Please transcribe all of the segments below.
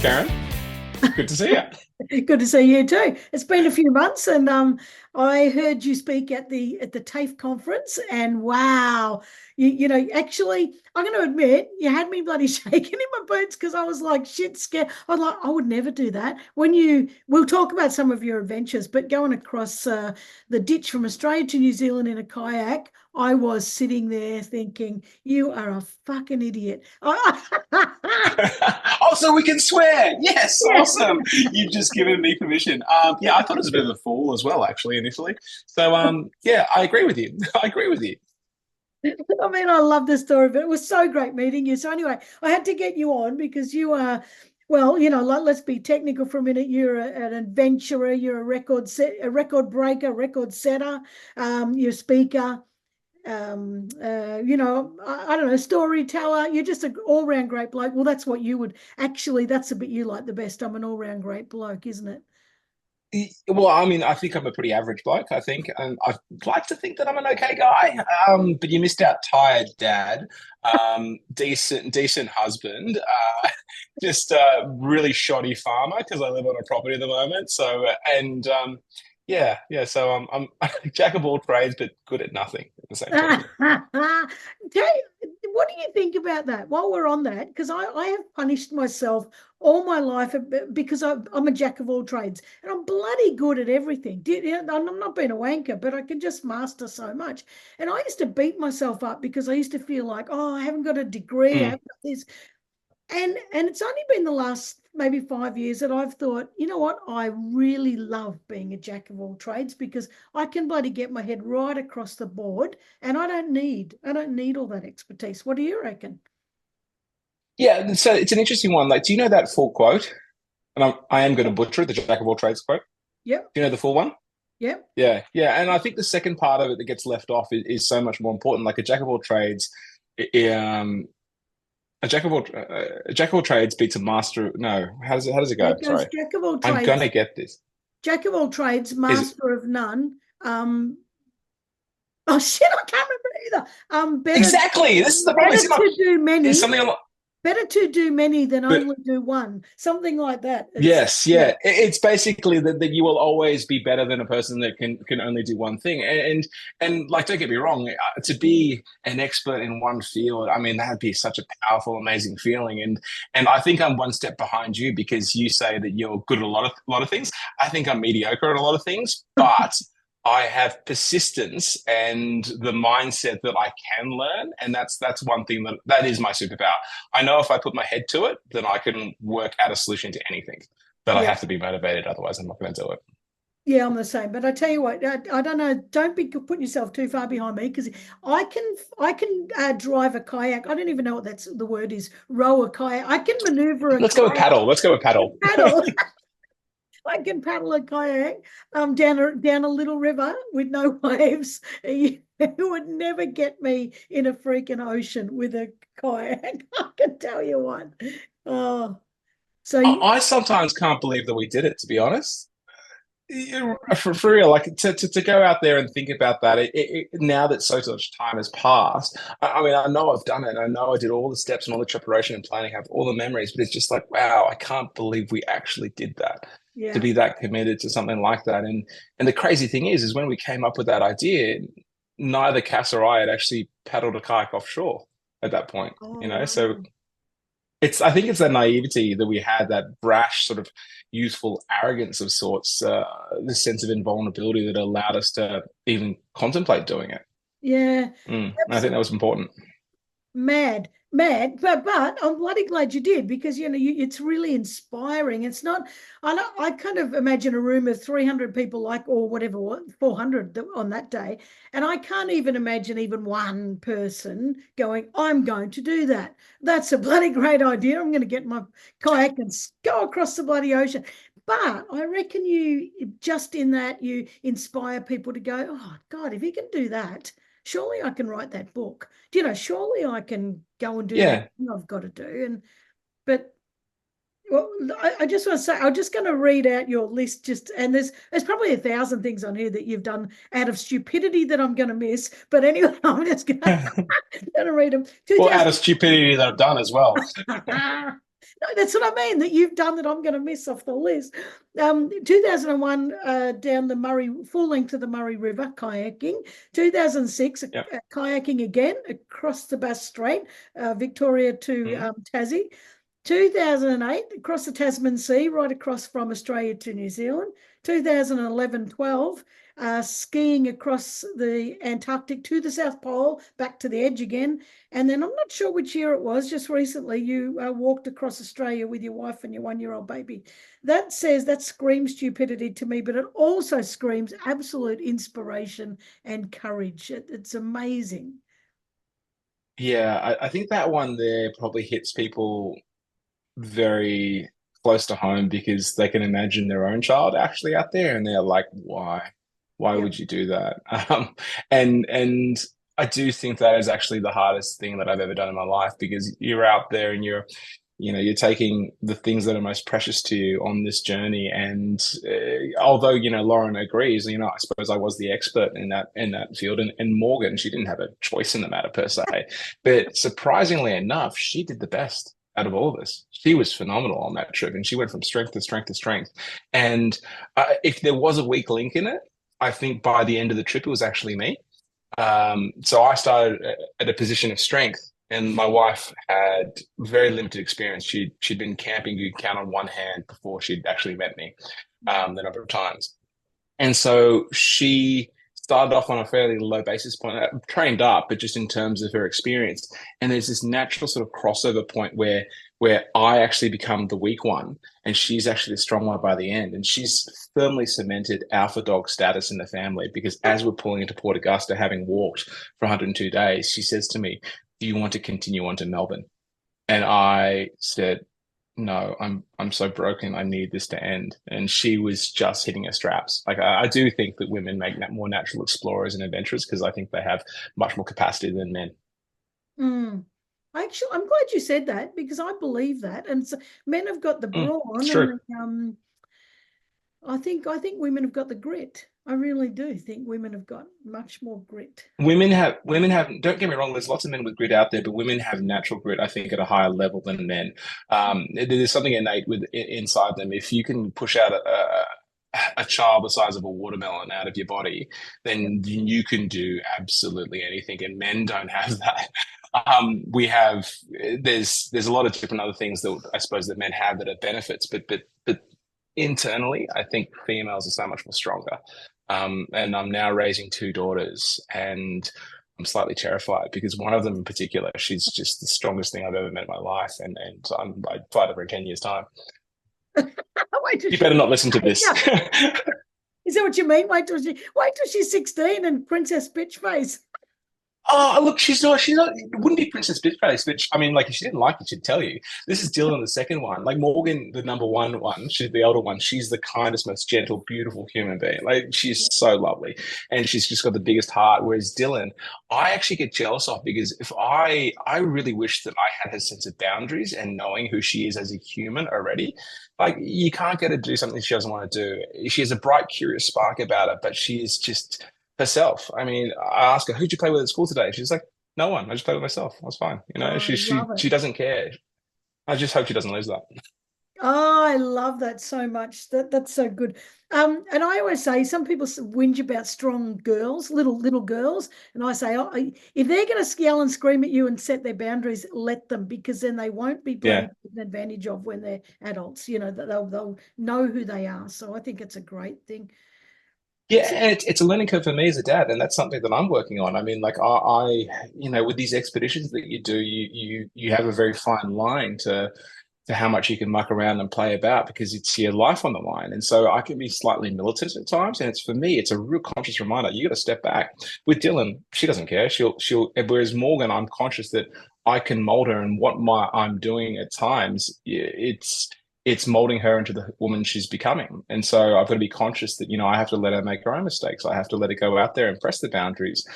Karen, good to see you. Good to see you too. It's been a few months, and I heard you speak at the TAFE conference, and wow, actually, I'm going to admit, you had me bloody shaking in my boots because I was like shit scared. I was like, I would never do that. We'll talk about some of your adventures, but going across the ditch from Australia to New Zealand in a kayak, I was sitting there thinking, you are a fucking idiot. Oh, so we can swear. Yes, Yeah. awesome. You've just given me permission. Yeah, I thought it was a bit of a fool as well, actually, initially. So, yeah, I agree with you. I agree with you. I mean, I love the story, but it was so great meeting you. So anyway, I had to get you on because you are, well, let's be technical for a minute. You're an adventurer. You're a record breaker, record setter. You're a speaker. I don't know, storyteller. You're just an all-round great bloke. Well, that's what you would actually. That's the bit you like the best. I'm an all-round great bloke, isn't it? Well, I mean, I think I'm a pretty average bloke, I think. And I'd like to think that I'm an okay guy. But you missed out tired dad, decent husband, just a really shoddy farmer because I live on a property at the moment. So, yeah. So I'm jack of all trades, but good at nothing at the same time. What do you think about that? While we're on that, because I have punished myself all my life because I'm a jack of all trades and I'm bloody good at everything. I'm not being a wanker, but I can just master so much. And I used to beat myself up because I used to feel like, oh, I haven't got a degree, I Mm. haven't got this. And it's only been the last maybe 5 years that I've thought, you know what, I really love being a jack of all trades because I can bloody get my head right across the board and I don't need all that expertise. What do you reckon? Yeah, so it's an interesting one. Like, do you know that full quote? And I am going to butcher it, the jack of all trades quote. Yep, Do you know the full one? yep. Yeah. And I think the second part of it that gets left off is so much more important. Like a jack of all trades, a jack of all trades beats a master. No, how does it go? It goes Sorry, jack of all I'm gonna trades, get this. jack of all trades, Is it master of none. Oh shit, I can't remember either. Better exactly? This is the problem. better See, like, to do it's many, something a lot. better to do many than But only do one. Something like that. It's yes, yeah. yeah, it's basically that you will always be better than a person that can only do one thing. And like, don't get me wrong, to be an expert in one field, I mean, that'd be such a powerful, amazing feeling. And I think I'm one step behind you because you say that you're good at a lot of things. I think I'm mediocre at a lot of things, but I have persistence and the mindset that I can learn, and that's one thing that is my superpower. I know if I put my head to it, then I can work out a solution to anything. But I Yeah. have to be motivated, otherwise I'm not going to do it. Yeah, I'm the same. But I tell you what, I don't know. Don't be putting yourself too far behind me because I can drive a kayak. I don't even know what that's the word is. Row a kayak. I can maneuver a Let's go with kayak. paddle. Let's go with I can paddle. paddle. I can paddle a kayak down a little river with no waves. You would never get me in a freaking ocean with a kayak. I can tell you what. Oh, so I sometimes can't believe that we did it, to be honest. For real, like to go out there and think about that, now that so much time has passed, I mean, I know I've done it. I know I did all the steps and all the preparation and planning, have all the memories, but it's just like, wow, I can't believe we actually did that. To yeah. be that committed to something like that, and the crazy thing is when we came up with that idea, neither Cass or I had actually paddled a kayak offshore at that point. Oh, You know, so wow. I think it's that naivety that we had, that brash sort of youthful arrogance of sorts, this sense of invulnerability that allowed us to even contemplate doing it. Yeah. I think that was important. Mad, but I'm bloody glad you did because it's really inspiring. It's not. I know, I kind of imagine a room of 300 people, like or whatever, 400 on that day, and I can't even imagine even one person going, "I'm going to do that." That's a bloody great idea. I'm going to get my kayak and go across the bloody ocean. But I reckon you just in that you inspire people to go, "Oh God, if he can do that." Surely I can write that book. Surely I can go and do that Yeah, thing I've got to do. But well, I just want to say, I'm just going to read out your list. And there's probably 1,000 things on here that you've done out of stupidity that I'm going to miss. But anyway, I'm just going to, well, going to read them. out 2000, of stupidity that I've done as well. No, that's what I mean, that you've done that I'm going to miss off the list. 2001, down the Murray, full length of the Murray River, kayaking. 2006, Yep. kayaking again across the Bass Strait, Victoria to Mhm. Tassie. 2008, across the Tasman Sea, right across from Australia to New Zealand. 2011-12, skiing across the Antarctic to the South Pole, back to the edge again. And then I'm not sure which year it was, just recently you walked across Australia with your wife and your 1-year-old baby. That screams stupidity to me, but it also screams absolute inspiration and courage. It's amazing. Yeah, I think that one there probably hits people very close to home because they can imagine their own child actually out there and they're like, why? Why Yeah. would you do that? And I do think that is actually the hardest thing that I've ever done in my life because you're out there and you're taking the things that are most precious to you on this journey. And although, Lauren agrees, I suppose I was the expert in that field, and Morgan, she didn't have a choice in the matter per se. But surprisingly enough, she did the best out of all of us. She was phenomenal on that trip, and she went from strength to strength to strength. And if there was a weak link in it, I think by the end of the trip, it was actually me. So I started at a position of strength, and my wife had very limited experience. She'd been camping, you could count on one hand before she'd actually met me, the number of times. And so she started off on a fairly low basis point, trained up, but just in terms of her experience. And there's this natural sort of crossover point where I actually become the weak one, and she's actually the strong one by the end. And she's firmly cemented alpha dog status in the family because as we're pulling into Port Augusta, having walked for 102 days, she says to me, "Do you want to continue on to Melbourne?" And I said, no, I'm so broken. I need this to end. And she was just hitting her straps. Like I do think that women make more natural explorers and adventurers because I think they have much more capacity than men. Mm. Actually, I'm glad you said that because I believe that. And so men have got the It's brawn, and true. I think women have got the grit. I really do think women have got much more grit. Women have don't get me wrong, there's lots of men with grit out there, but women have natural grit, I think, at a higher level than men. There's something innate inside them. If you can push out a child the size of a watermelon out of your body, Yep. then you can do absolutely anything. And men don't have that. We have there's a lot of different other things that I suppose that men have that are benefits, but internally, I think females are so much more stronger. And I'm now raising two daughters, and I'm slightly terrified because one of them in particular, she's just the strongest thing I've ever met in my life, and I'd fight over in 10 years' time. Wait till You she, better not listen to this. yeah. Is that what you mean? Wait till she's 16 and Princess Bitchface. Oh, look, she's not, it wouldn't be Princess Bitchface, but I mean, like, if she didn't like it, she'd tell you. This is Dylan, the second one. Like, Morgan, the number one, she's the older one. She's the kindest, most gentle, beautiful human being. Like, she's so lovely. And she's just got the biggest heart. Whereas Dylan, I actually get jealous of because if I really wish that I had her sense of boundaries and knowing who she is as a human already. Like, you can't get her to do something she doesn't want to do. She has a bright, curious spark about her, but she is just herself. I mean, I ask her, "Who'd you play with at school today?" She's like, "No one. I just played with myself. I was fine." Oh, I She love it. she doesn't care. I just hope she doesn't lose that. Oh, I love that so much. That's so good. And I always say some people whinge about strong girls, little girls, and I say, oh, if they're going to yell and scream at you and set their boundaries, let them, because then they won't be Yeah. taken advantage of when they're adults. You know that they'll know who they are. So I think it's a great thing. Yeah, So, and it's a learning curve for me as a dad, and that's something that I'm working on. I mean, like with these expeditions that you do, you have a very fine line to how much you can muck around and play about because it's your life on the line. And so I can be slightly militant at times. And it's for me, it's a real conscious reminder. You got to step back. With Dylan, she doesn't care. Whereas Morgan, I'm conscious that I can mold her and what I'm doing at times, it's molding her into the woman she's becoming. And so I've got to be conscious that, I have to let her make her own mistakes. I have to let her go out there and press the boundaries.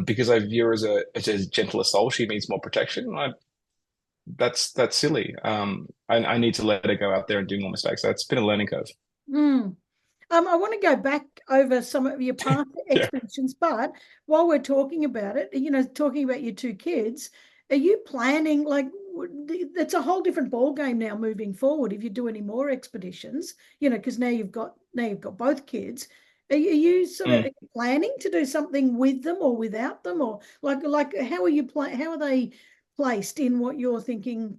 Because I view her as a gentler soul. She needs more protection. That's silly. I need to let her go out there and do more mistakes. That's been a learning curve. mm. I want to go back over some of your past Yeah. expeditions, but while we're talking about it, talking about your two kids, are you planning, like, it's a whole different ball game now moving forward. If you do any more expeditions, because now you've got both kids. Are you sort of Mm. planning to do something with them or without them, or like how are they placed in what you're thinking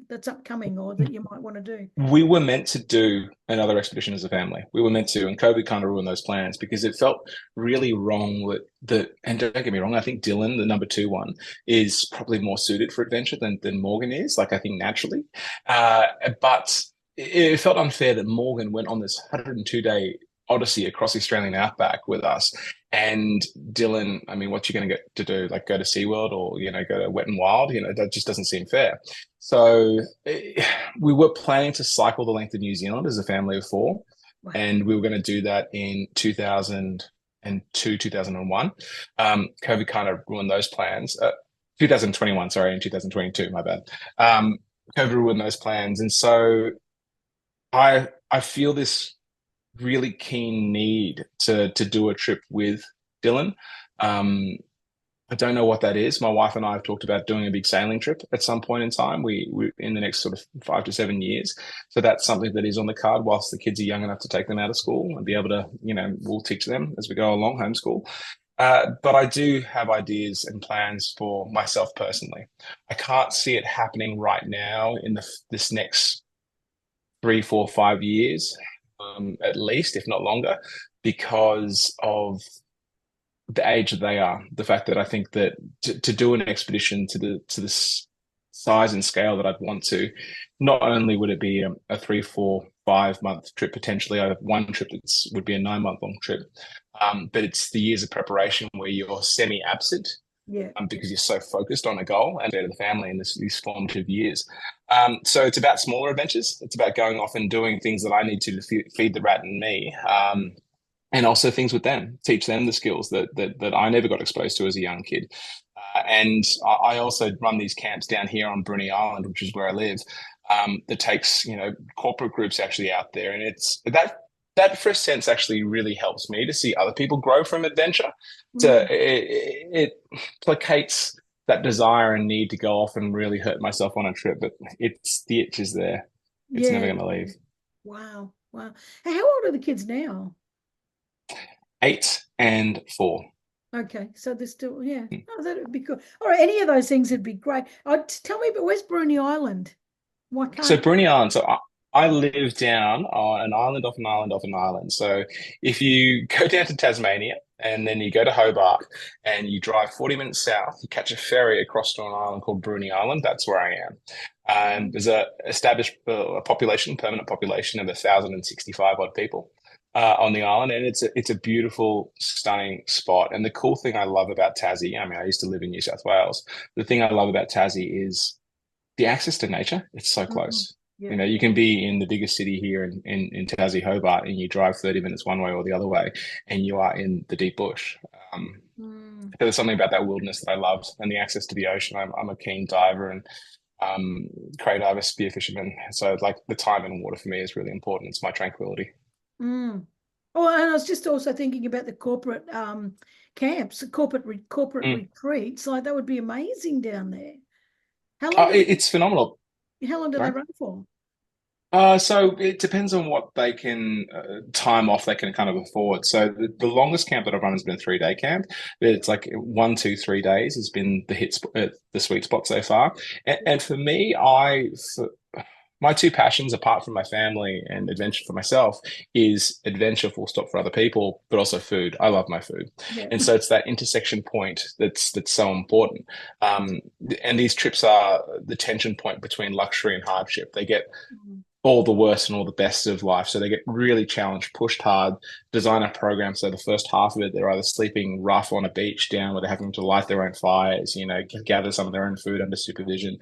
that's upcoming or that you might want to do? We were meant to do another expedition as a family. We were meant to, and COVID kind of ruined those plans because it felt really wrong and don't get me wrong, I think Dylan, the number two one, is probably more suited for adventure than Morgan is, like I think naturally. But it felt unfair that Morgan went on this 102-day odyssey across the Australian Outback with us. And Dylan, I mean, what you going to get to do? Like go to SeaWorld or, go to Wet and Wild? That just doesn't seem fair. So we were planning to cycle the length of New Zealand as a family of four. Wow. And we were going to do that in 2002, 2001. COVID kind of ruined those plans. 2021, sorry, in 2022, my bad. COVID ruined those plans. And so I feel this really keen need to do a trip with Dylan. I don't know what that is. My wife and I have talked about doing a big sailing trip at some point in time. We in the next sort of 5 to 7 years. So that's something that is on the card whilst the kids are young enough to take them out of school and be able to, we'll teach them as we go along, homeschool. But I do have ideas and plans for myself personally. I can't see it happening right now in this next 3, 4, 5 years, at least, if not longer, because of the age that they are. The fact that I think that to do an expedition to the size and scale that I'd want to, not only would it be a 3, 4, 5 month trip potentially. I have one trip that would be a 9 month long trip, but it's the years of preparation where you're semi-absent. Yeah. Because you're so focused on a goal and to the family in these formative years. So it's about smaller adventures. It's about going off and doing things that I need to feed the rat in me. And also things with them, teach them the skills that I never got exposed to as a young kid. And I also run these camps down here on Bruny Island, which is where I live, that takes, corporate groups actually out there. And it's that for a sense actually really helps me to see other people grow from adventure. It placates that desire and need to go off and really hurt myself on a trip, but the itch is there. It's never going to leave. Wow. How old are the kids now? 8 and 4. Okay, so they're still, yeah. Oh, that would be good. All right, any of those things would be great. Tell me, but where's Bruny Island? Why can't So Bruny Island, I live down on an island off an island off an island. So if you go down to Tasmania and then you go to Hobart and you drive 40 minutes south, you catch a ferry across to an island called Bruny Island. That's where I am. There's a established permanent population of 1,065 odd people on the island, and it's a beautiful, stunning spot. And the cool thing I love about Tassie, I mean, I used to live in New South Wales. The thing I love about Tassie is the access to nature. It's so close. Yeah. You can be in the biggest city here in Tassie, Hobart, and you drive 30 minutes one way or the other way, and you are in the deep bush. There's something about that wilderness that I love, and the access to the ocean. I'm a keen diver and cray diver, spear fisherman. So like the time in water for me is really important. It's my tranquility. Oh, and I was just also thinking about the corporate camps, corporate retreats. Like that would be amazing down there. How long? It's phenomenal. How long do they run for? So it depends on what they can time off they can kind of afford. So the longest camp that I've run has been a 3-day camp. It's like 1, 2, 3 days has been the sweet spot so far. And for me, my two passions, apart from my family and adventure for myself, is adventure full stop for other people, but also food. I love my food. Yeah. And so it's that intersection point that's so important. And these trips are the tension point between luxury and hardship. They get all the worst and all the best of life. So they get really challenged, pushed hard, design a program. So the first half of it, they're either sleeping rough on a beach down where they're having to light their own fires, gather some of their own food under supervision,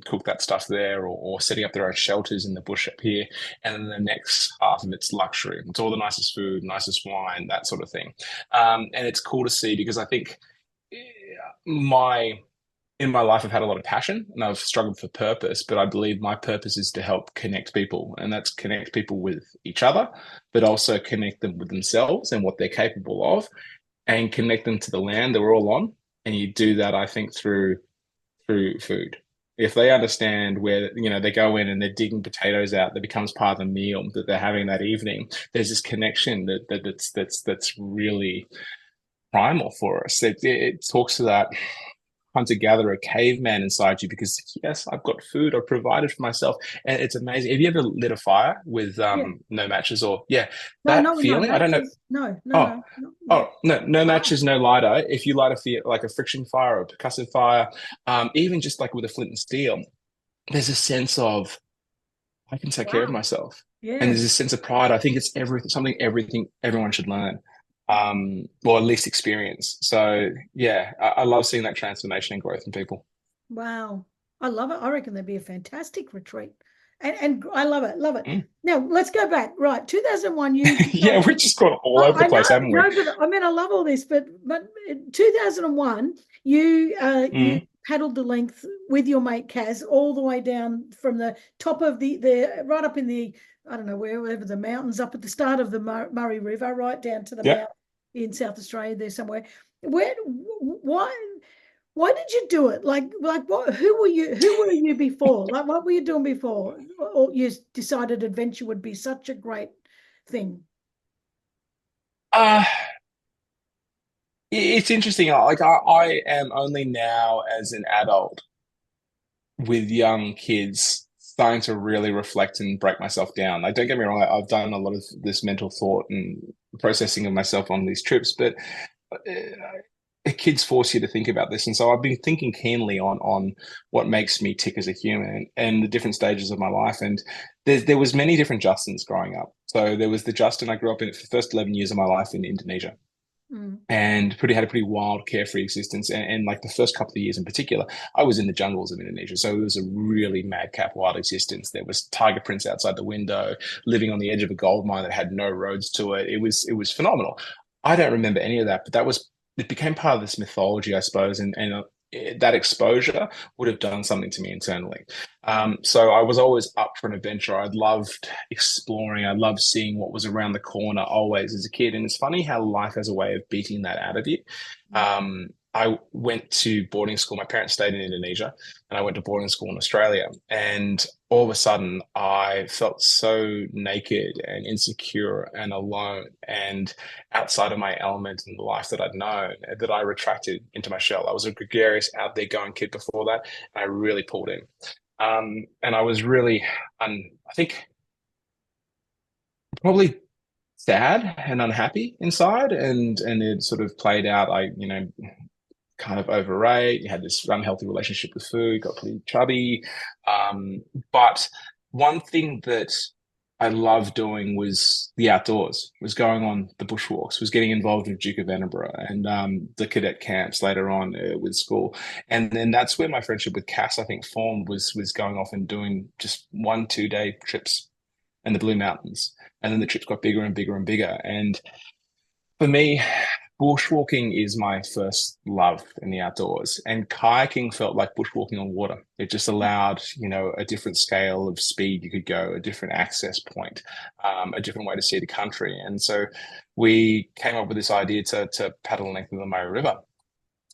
cook that stuff there, or setting up their own shelters in the bush up here. And then the next half of it's luxury. It's all the nicest food, nicest wine, that sort of thing. And it's cool to see because I think in my life, I've had a lot of passion and I've struggled for purpose, but I believe my purpose is to help connect people, and that's connect people with each other, but also connect them with themselves and what they're capable of, and connect them to the land that we're all on. And you do that, I think, through food. if they understand where, they go in and they're digging potatoes out, that becomes part of the meal that they're having that evening. There's this connection that's really primal for us. It talks to that hunter-gatherer caveman inside you, because yes, I've got food, I've provided for myself, and it's amazing. Have you ever lit a fire with Yeah. no matches? Or yeah, No, that not with no feeling, I don't know. matches. No, no, Oh, no, no, no. oh, no Fire. matches, no lighter. If you light a fire, like a friction fire or a percussive fire, even just like with a flint and steel, there's a sense of I can take care of Wow. myself. And Yeah. there's this sense of pride. I think it's everything everyone should learn, or at least experience. So yeah, I love seeing that transformation and growth in people. Wow. I love it. I reckon that'd be a fantastic retreat. And I love it. Love it. Mm. Now let's go back. Right. 2001, you Yeah, decided. we've just gone all over the I know, place, haven't we? no, but I mean, I love all this, but in 2001, you Mm. paddled the length with your mate Kaz all the way down from the top of the right up in the, I don't know, wherever the mountains, up at the start of the Murray River, right down to the Yeah. mount in South Australia there somewhere. Where why why did you do it? Like what, who were you before? Like what were you doing before? Or you decided adventure would be such a great thing? Uh, it's interesting. Like I am only now as an adult with young kids starting to really reflect and break myself down. Like, don't get me wrong, I've done a lot of this mental thought and processing of myself on these trips, but kids force you to think about this. And so I've been thinking keenly on what makes me tick as a human and the different stages of my life. And there was many different Justins growing up. So there was the Justin I grew up in for the first 11 years of my life in Indonesia, Mm. and had a pretty wild, carefree existence. And like the first couple of years in particular, I was in the jungles of Indonesia. So it was a really madcap, wild existence. There was tiger prints outside the window, living on the edge of a gold mine that had no roads to it. It was phenomenal. I don't remember any of that, but it became part of this mythology, I suppose, and that exposure would have done something to me internally. So I was always up for an adventure. I loved exploring. I loved seeing what was around the corner always as a kid. And it's funny how life has a way of beating that out of you. I went to boarding school. My parents stayed in Indonesia, and I went to boarding school in Australia. And all of a sudden, I felt so naked and insecure and alone and outside of my element in the life that I'd known, that I retracted into my shell. I was a gregarious, out there going kid before that, and I really pulled in. And I was really, I think, probably sad and unhappy inside, and it sort of played out. I, kind of overate. You had this unhealthy relationship with food, got pretty chubby. But one thing that I loved doing was the outdoors, was going on the bushwalks, was getting involved with Duke of Edinburgh and the cadet camps later on with school. And then that's where my friendship with Cass, I think, formed, was going off and doing just 1 2 day trips in the Blue Mountains. And then the trips got bigger and bigger and bigger. And for me, bushwalking is my first love in the outdoors, and kayaking felt like bushwalking on water. It just allowed, a different scale of speed you could go, a different access point, a different way to see the country. And so we came up with this idea to paddle the length of the Murray River.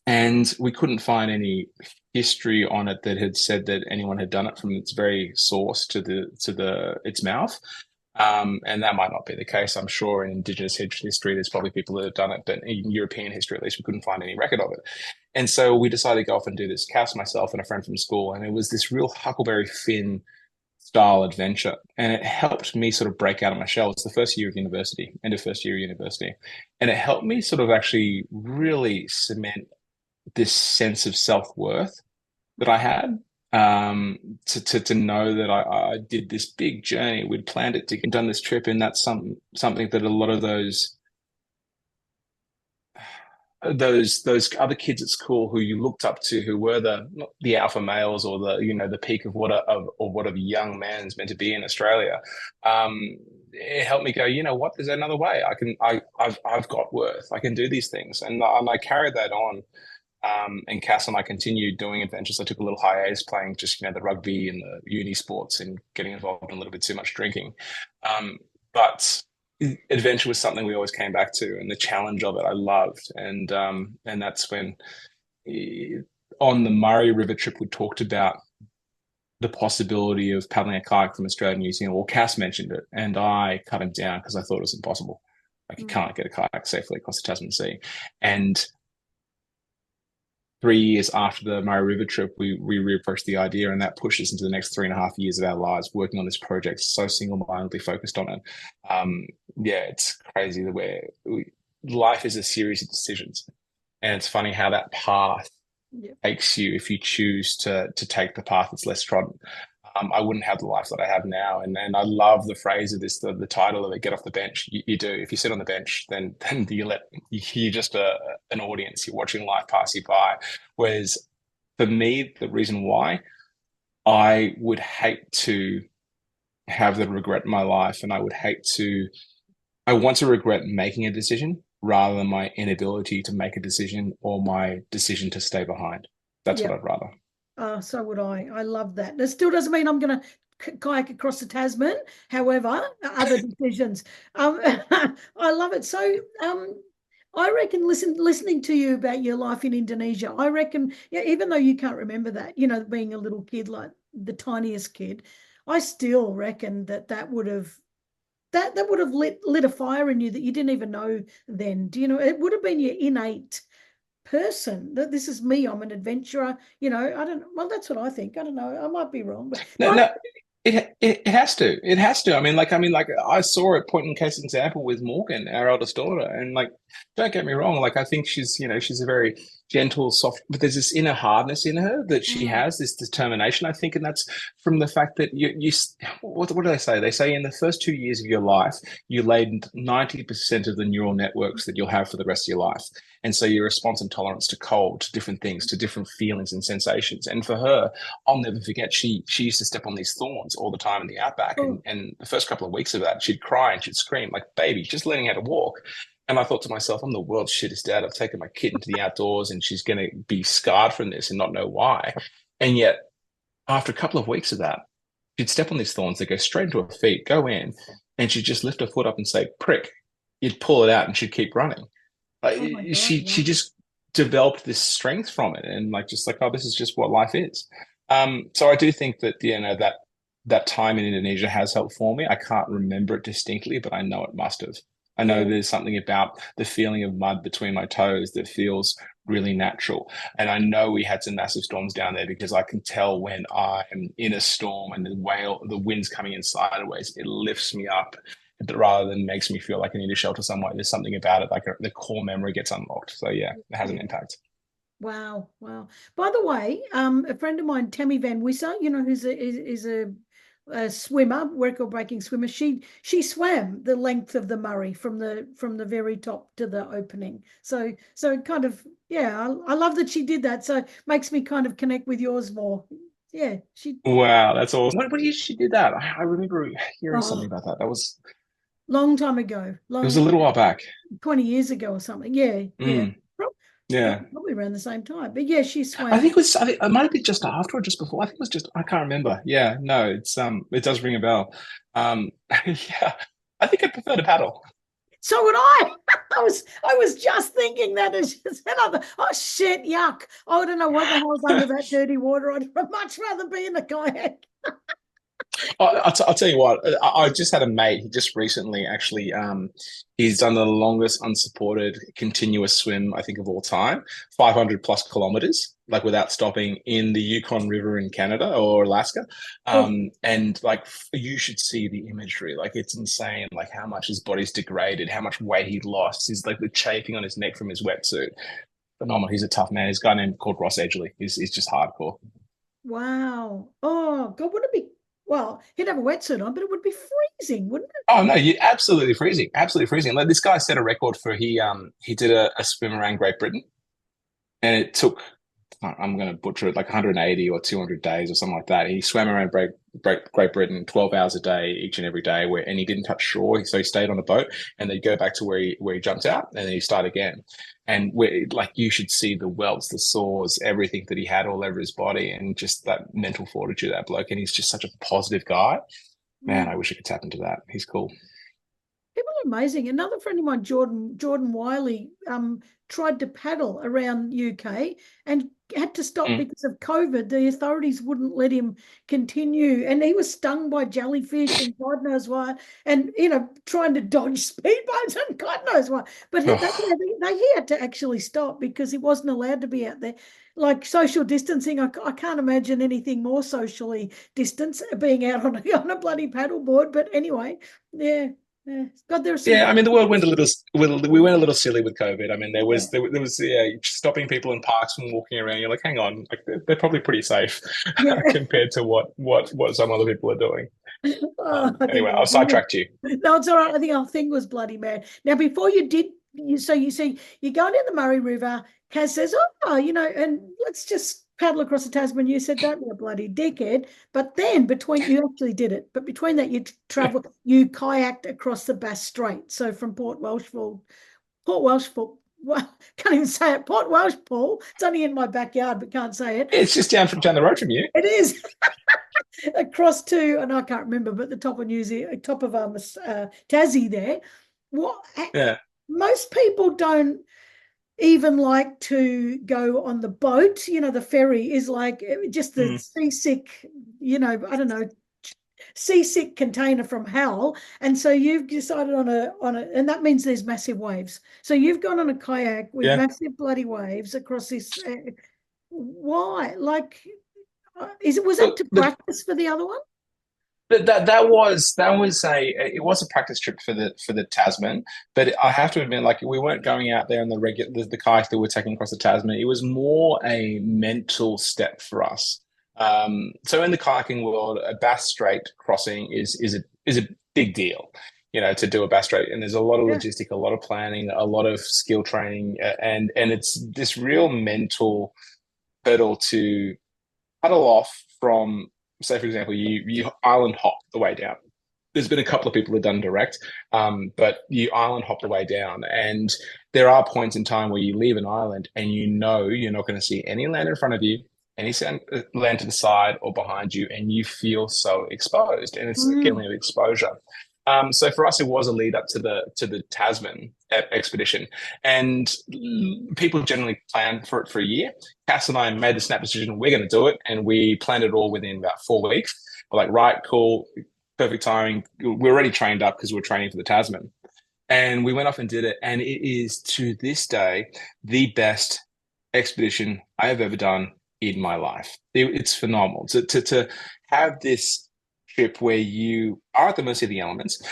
And we couldn't find any history on it that had said that anyone had done it from its very source to its mouth. And that might not be the case. I'm sure in Indigenous history, there's probably people that have done it, but in European history, at least, we couldn't find any record of it. And so we decided to go off and do this, Cass, myself, and a friend from school. And it was this real Huckleberry Finn style adventure. And it helped me sort of break out of my shell. It's the first year of university, end of first year of university. And it helped me sort of actually really cement this sense of self-worth that I had, to know that I did this big journey. We'd planned it to get done this trip, and that's something that a lot of those other kids at school who you looked up to, who were the alpha males, or the peak of what a young man's meant to be in Australia. It helped me go, you know what, there's another way. I've got worth. I can do these things, and I carried that on. And Cass and I continued doing adventures. I took a little hiatus playing just, the rugby and the uni sports and getting involved in a little bit too much drinking. But adventure was something we always came back to, and the challenge of it I loved. And that's when on the Murray River trip we talked about the possibility of paddling a kayak from Australia and New Zealand. Well, Cass mentioned it, and I cut him down because I thought it was impossible. Like you Mm. can't get a kayak safely across the Tasman Sea. And 3 years after the Murray River trip, we reapproached the idea, and that pushed us into the next 3.5 years of our lives working on this project, so single-mindedly focused on it. Um, yeah, it's crazy the way life is a series of decisions, and it's funny how that path Yeah. takes you if you choose to take the path that's less trodden. I wouldn't have the life that I have now. And I love the phrase of this, the title of it, get off the bench. You do. If you sit on the bench, then you're just an audience. You're watching life pass you by. Whereas for me, the reason why I would hate to have the regret in my life, and I want to regret making a decision rather than my inability to make a decision or my decision to stay behind. That's Yeah. what I'd rather. So would I. I love that. That still doesn't mean I'm going to kayak across the Tasman. However, other decisions. I love it. So, I reckon listening to you about your life in Indonesia, I reckon, yeah, even though you can't remember that, being a little kid, like the tiniest kid, I still reckon that would have that would have lit a fire in you that you didn't even know then. Do you know? It would have been your innate person that this is me. I'm an adventurer. I don't. Well, that's what I think. I don't know. I might be wrong, but No, but no, it has to. It has to. I mean, like I saw it point in case example with Morgan, our eldest daughter, and like, don't get me wrong. Like, I think she's a very gentle, soft, but there's this inner hardness in her that she mm, has, this determination. I think, and that's from the fact that what do they say? They say in the first 2 years of your life, you laid 90% of the neural networks that you'll have for the rest of your life. And so your response and tolerance to cold, to different things, to different feelings and sensations. And for her, I'll never forget. She used to step on these thorns all the time in the outback, oh, and the first couple of weeks of that, she'd cry and she'd scream like baby, just learning how to walk. And I thought to myself, I'm the world's shittest dad. I've taken my kid into the outdoors, and she's going to be scarred from this and not know why. And yet, after a couple of weeks of that, she'd step on these thorns. They go straight into her feet, go in, and she'd just lift her foot up and say prick. You'd pull it out, and she'd keep running. oh my God, She wow. just developed this strength from it, and like just like, oh, this is just what life is. So I do think that that time in Indonesia has helped for me. I can't remember it distinctly, but I know it must have. I know Yeah. there's something about the feeling of mud between my toes that feels really natural. And I know we had some massive storms down there because I can tell when I'm in a storm and the wind's coming in sideways, it lifts me up rather than makes me feel like I need to shelter somewhere. There's something about it, like the core memory gets unlocked. So yeah, it has an Yeah. impact. Wow. Wow. By the way, a friend of mine, Tammy Van Wisser, who's is a swimmer, record breaking swimmer. She swam the length of the Murray from the very top to the opening. So it kind of, yeah, I love that she did that. So it makes me kind of connect with yours more. Yeah, she Wow, that's awesome. What year she did that? I remember hearing something oh about that. That was long time ago, it was a long little while back. 20 years ago or something. Yeah, yeah. Mm, yeah. Probably around the same time. But yeah, she I swam. think it was. I think it might be just after or just before. I think it was just. I can't remember. Yeah, no, it does ring a bell. Yeah, I think I prefer to paddle. So would I. I was just thinking that as you said, I thought, oh shit, yuck. I don't know what the hell's under that dirty water. I'd much rather be in a kayak. I'll tell you what. I just had a mate. He just recently actually. He's done the longest unsupported continuous swim I think of all time, 500 plus kilometers, like without stopping in the Yukon River in Canada or Alaska. Oh, And like you should see the imagery. Like it's insane. Like how much his body's degraded, how much weight he lost. He's like the chafing on his neck from his wetsuit. Phenomenal. He's a tough man. He's a guy named called Ross Edgley. He's just hardcore. wow. Oh, God, would it be? Well, he'd have a wetsuit on, but it would be freezing, wouldn't it? Oh no, you absolutely freezing. Like this guy set a record for he did a swim around Great Britain, and it took I'm going to butcher it like 180 or 200 days or something like that. He swam around Great Britain 12 hours a day each and every day, and he didn't touch shore, so he stayed on a boat, and they'd go back to where he jumped out, and then he start again. And like you should see the welts, the sores, everything that he had all over his body, and just that mental fortitude, that bloke. And he's just such a positive guy. Man, Mm. I wish I could tap into that. He's cool. People amazing. Another friend of mine, Jordan Wiley, tried to paddle around UK and had to stop Mm. because of COVID. The authorities wouldn't let him continue, and he was stung by jellyfish and God knows what, and trying to dodge speedboats and God knows what. But Oh. he had to actually stop because he wasn't allowed to be out there. Like social distancing, I can't imagine anything more socially distanced being out on on a bloody paddleboard. But anyway, yeah. Yeah. God, there are some Yeah, I great. mean, the world went a little, we went a little silly with COVID. I mean, Yeah. there was stopping people in parks from walking around. You're like, hang on, like they're probably pretty safe Yeah. compared to what some other people are doing. Oh, I think Anyway, I've sidetracked you. no, it's all right. I think our thing was bloody mad. Now, before you did, so you see, you're going down the Murray River. Kaz says, "Oh, and let's just paddle across the Tasman." You said, "Don't be a bloody dickhead." But then, between you actually did it. But between that, you kayaked across the Bass Strait. So from Port Welshpool. Well, can't even say it. Port Welshpool. It's only in my backyard, but can't say it. It's just down the road from you. It is. Across to, and I can't remember, but the top of top of Tassie there. What Yeah. most people don't even like to go on the boat. The ferry is like just the Mm. seasick. I don't know, seasick container from hell. And so you've decided and that means there's massive waves. So you've gone on a kayak with Yeah. massive bloody waves across this. Why? Like, was that Look, to practice for the other one? it was a practice trip for the Tasman, but I have to admit, like we weren't going out there on the kayak that we're taking across the Tasman. It was more a mental step for us. So in the kayaking world, a Bass Strait crossing is a big deal, to do a Bass Strait, and there's a lot of Yeah. logistic, a lot of planning, a lot of skill training, and it's this real mental hurdle to paddle off from, say, for example, you island hop the way down. There's been a couple of people who've done direct, but you island hop the way down, and there are points in time where you leave an island and you're not going to see any land in front of you, any land to the side or behind you, and you feel so exposed, and it's a feeling of exposure. So for us, it was a lead up to the Tasman expedition, and people generally plan for it for a year. Cass and I made the snap decision: we're going to do it, and we planned it all within about 4 weeks. We're like, right, cool, perfect timing. We're already trained up because we're training for the Tasman, and we went off and did it. And it is to this day the best expedition I have ever done in my life. It's phenomenal to have this trip where you are at the mercy of the elements,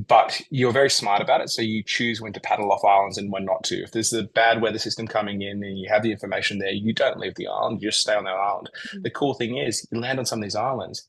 but you're very smart about it. So you choose when to paddle off islands and when not to. If there's a bad weather system coming in and you have the information there, you don't leave the island, you just stay on that island. The cool thing is you land on some of these islands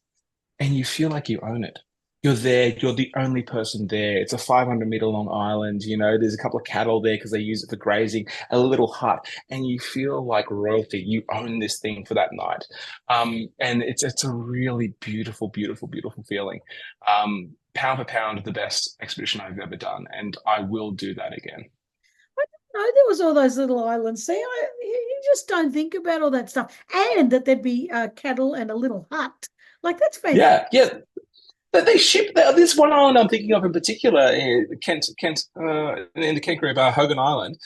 and you feel like you own it. You're there, you're the only person there. It's a 500-meter long island. There's a couple of cattle there because they use it for grazing, a little hut, and you feel like royalty. You own this thing for that night. And it's a really beautiful, beautiful, beautiful feeling. Pound for pound, the best expedition I've ever done, and I will do that again. I didn't know there was all those little islands. See, you just don't think about all that stuff, and that there'd be cattle and a little hut. Like, that's fantastic. Yeah. They ship this one island I'm thinking of in particular, Kent, in the Kent group, Hogan Island.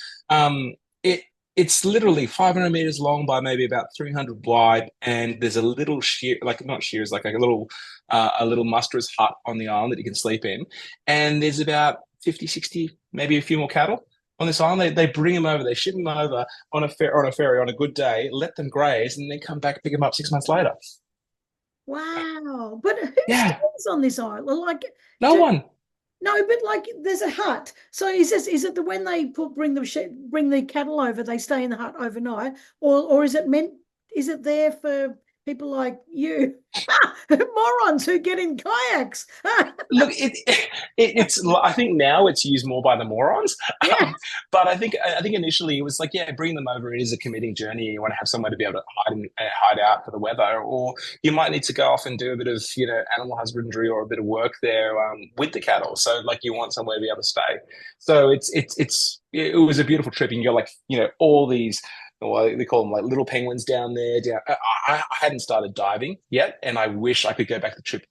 It's literally 500 meters long by maybe about 300 wide, and there's a little like not shears, like a little musterer's hut on the island that you can sleep in, and there's about 50, 60, maybe a few more cattle on this island. They bring them over, they ship them over on a ferry on a good day, let them graze, and then come back pick them up 6 months later. Wow. But who Yeah, stays on this island? Like, no one. no, but like there's a hut. So is it the when they bring the cattle over, they stay in the hut overnight, or is it there for people like you, morons who get in kayaks? Look, it's. I think now it's used more by the morons, Yeah. but I think initially it was like, yeah, bring them over. It is a committing journey. You want to have somewhere to be able to hide out for the weather, or you might need to go off and do a bit of animal husbandry or a bit of work there with the cattle. So like you want somewhere to be able to stay. So it was a beautiful trip, and you're like all these. Well, they call them like little penguins down there. I hadn't started diving yet, and I wish I could go back the trip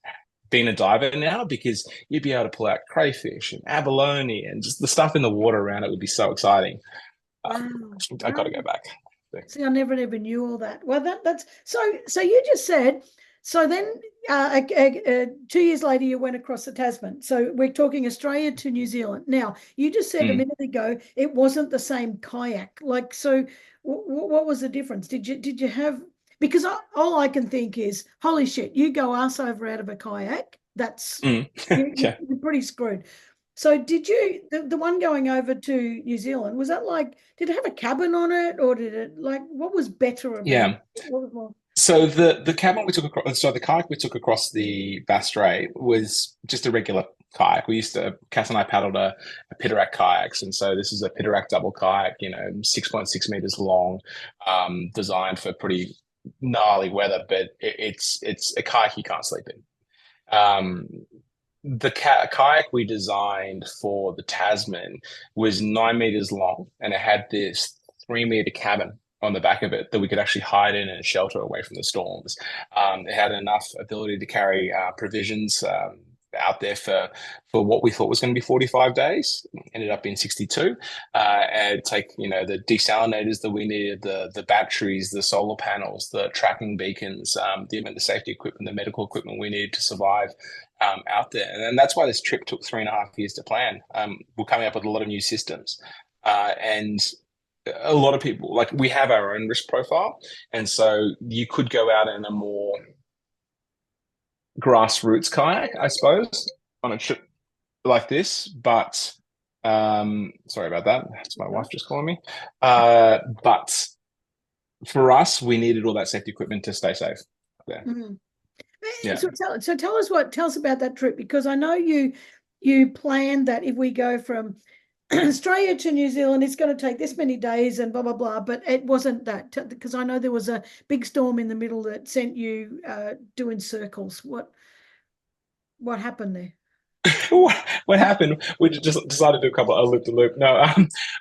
being a diver now, because you'd be able to pull out crayfish and abalone and just the stuff in the water around it would be so exciting. Um, Wow. I got Wow. to go back. See, I never ever knew all that. Well, that's so. So you just said. So then, 2 years later, you went across the Tasman. So we're talking Australia to New Zealand. Now, you just said a Mm. minute ago it wasn't the same kayak. Like, so what was the difference? Did you have? Because all I can think is, holy shit, you go ass over out of a kayak. That's Mm. Yeah. you're pretty screwed. So did you the one going over to New Zealand, was that like, did it have a cabin on it, or did it, like, what was better about it? Yeah. What was more? So the cabin we took across, so the kayak we took across the Bass Strait was just a regular kayak. We used to, Cass and I paddled a Pitarack kayaks, and so this is a Pitarack double kayak, 6.6 meters long, designed for pretty gnarly weather, but it's a kayak you can't sleep in. The kayak we designed for the Tasman was 9 meters long, and it had this 3 meter cabin on the back of it that we could actually hide in and shelter away from the storms. It had enough ability to carry provisions out there for what we thought was going to be 45 days. Ended up being 62. And take the desalinators that we needed, the batteries, the solar panels, the tracking beacons, the amount of safety equipment, the medical equipment we needed to survive out there. And that's why this trip took 3.5 years to plan. We're coming up with a lot of new systems. And a lot of people, like, we have our own risk profile, and so you could go out in a more grassroots kayak, I suppose, on a trip like this. But sorry about that, that's my wife just calling me. But for us, we needed all that safety equipment to stay safe there. Mm-hmm. Yeah. So tell us about that trip, because I know you planned that if we go from Australia to New Zealand, it's going to take this many days and blah blah blah. But it wasn't that, because I know there was a big storm in the middle that sent you doing circles. What happened there? What happened? We just decided to do a loop to loop. No,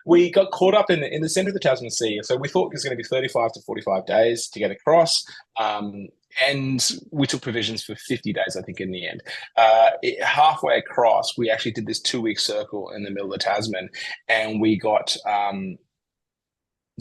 we got caught up in the center of the Tasman Sea. So we thought it was going to be 35 to 45 days to get across. And we took provisions for 50 days, I think, in the end. Halfway across, we actually did this 2 week circle in the middle of the Tasman, and we got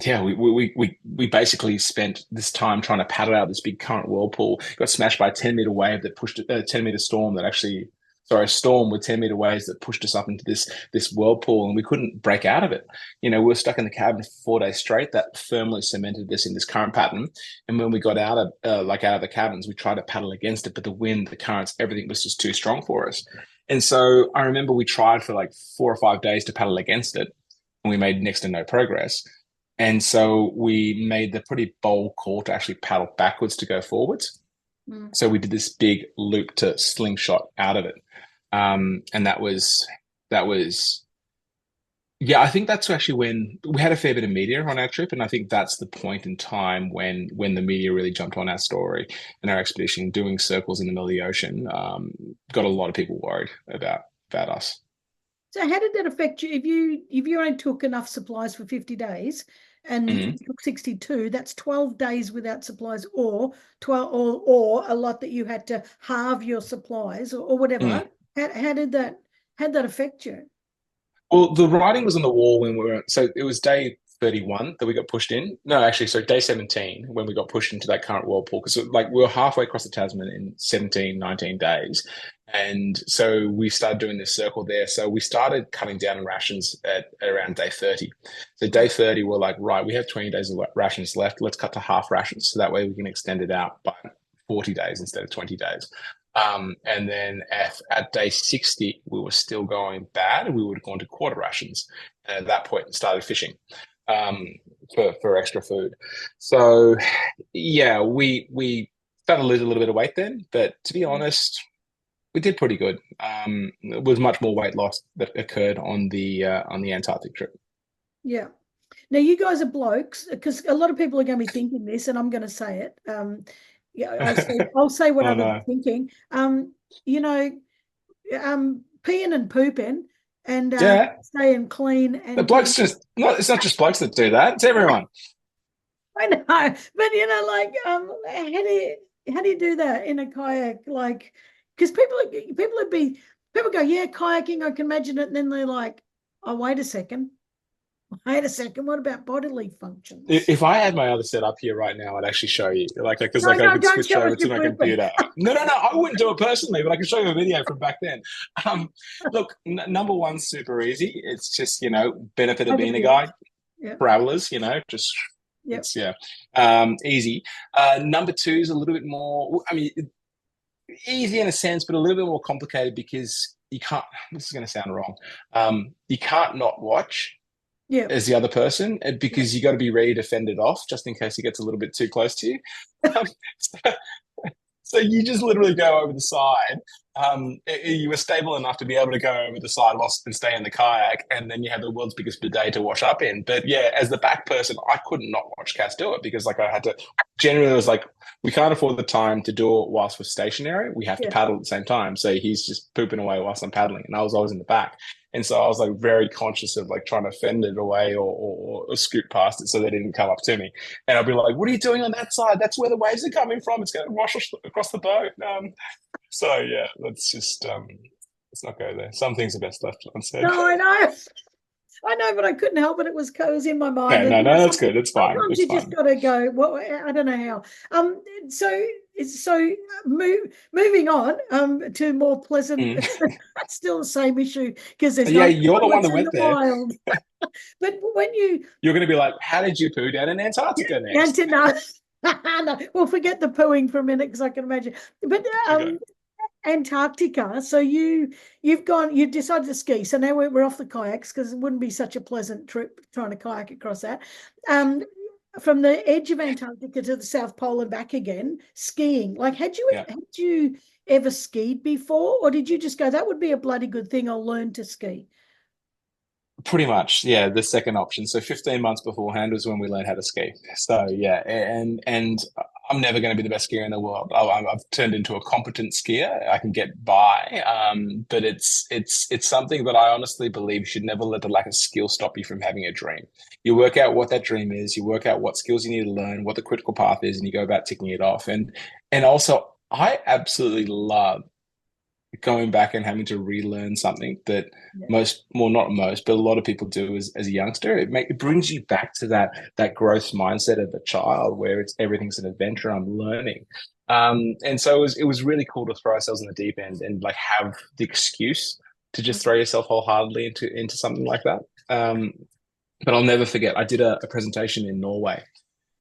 yeah, we basically spent this time trying to paddle out this big current whirlpool. Got smashed by a 10-meter wave that pushed a 10-meter storm that actually, sorry, a storm with 10-meter waves that pushed us up into this whirlpool, and we couldn't break out of it. We were stuck in the cabin for 4 days straight. That firmly cemented us in this current pattern. And when we got out of the cabins, we tried to paddle against it, but the wind, the currents, everything was just too strong for us. And so I remember we tried for like 4 or 5 days to paddle against it, and we made next to no progress. And so we made the pretty bold call to actually paddle backwards to go forwards. Mm. So we did this big loop to slingshot out of it. And that was, yeah, I think that's actually when we had a fair bit of media on our trip. And I think that's the point in time when the media really jumped on our story and our expedition. Doing circles in the middle of the ocean got a lot of people worried about us. So how did that affect you? If you only took enough supplies for 50 days and you took 62, that's 12 days without supplies, or 12, or a lot that you had to halve your supplies, or whatever. How did that affect you? Well, the writing was on the wall when so it was day 31 that we got pushed in. No, actually, so day 17 when we got pushed into that current whirlpool, because like we were halfway across the Tasman in 17, 19 days. And so we started doing this circle there. So we started cutting down on rations at around day 30. So day 30, we're like, right, we have 20 days of rations left. Let's cut to half rations. So that way we can extend it out by 40 days instead of 20 days. And then at day 60, we were still going bad. We would have gone to quarter rations. And at that point, started fishing for extra food. So, yeah, we started to lose a little bit of weight then. But to be honest, we did pretty good. It was much more weight loss that occurred on the Antarctic trip. Yeah. Now, you guys are blokes, because a lot of people are going to be thinking this, and I'm going to say it. Yeah, I'll say what Oh, others no. are thinking. Peeing and pooping and Yeah. staying clean, The and blokes it's not just blokes that do that. It's everyone. I know, but like, how do you do that in a kayak? Like, because people go, yeah, kayaking, I can imagine it, and then they're like, oh, wait a second, what about bodily functions? If I had my other setup here right now, I'd actually show you, because No, like I no, could don't switch show us over to your my pooping. computer. No, no, no, I wouldn't do it personally, but I can show you a video from back then. Um, Look, number one, super easy. It's just benefit of Over being a the edge. guy, Yep, travelers, just yep, it's yeah, easy. Number two is a little bit more. I mean, easy in a sense, but a little bit more complicated because you can't. This is going to sound wrong. You can't not watch yep, as the other person yep. because you got to be ready to fend it off just in case he gets a little bit too close to you. Um, so, so you just literally go over the side. You were stable enough to be able to go over the side whilst and stay in the kayak, and then you have the world's biggest bidet to wash up in. But yeah, as the back person, I couldn't not watch Cass do it because like I had to. Generally, it was like we can't afford the time to do it whilst we're stationary. We have to Yeah. paddle at the same time. So he's just pooping away whilst I'm paddling, and I was always in the back. And so I was like very conscious of like trying to fend it away or scoot past it so they didn't come up to me. And I'll be like, "What are you doing on that side? That's where the waves are coming from. It's going to wash across the boat." So yeah, let's not go there. Some things are best left unsaid. No, I know, but I couldn't help it. It was in my mind. Okay, And no, no, that's good. It's fine. sometimes It's you just fine. got to go. Well, I don't know how. So moving on to more pleasant. Mm. Still the same issue because there's Yeah, no you're the one toilets that in went the there. wild. But when you You're going to be like, "How did you poo down in Antarctica and next?" to know, no, we'll forget the pooing for a minute because I can imagine. But Okay. Antarctica. So you've decided to ski. So now we're off the kayaks because it wouldn't be such a pleasant trip trying to kayak across that. Um, from the edge of Antarctica to the South Pole and back again, skiing. Like, Yeah. had you ever skied before, or did you just go, that would be a bloody good thing? I'll learn to ski. Pretty much, yeah, the second option. So 15 months beforehand was when we learned how to ski. So yeah, and I'm never going to be the best skier in the world. I've turned into a competent skier. I can get by, but it's something that I honestly believe you should never let the lack of skill stop you from having a dream. You work out what that dream is. You work out what skills you need to learn, what the critical path is, and you go about ticking it off. And also, I absolutely love going back and having to relearn something that Yeah. well, not most, but a lot of people do as a youngster. It brings you back to that growth mindset of a child where it's everything's an adventure. I'm learning. And so it was really cool to throw ourselves in the deep end and like have the excuse to just throw yourself wholeheartedly into something like that. But I'll never forget, I did a presentation in Norway,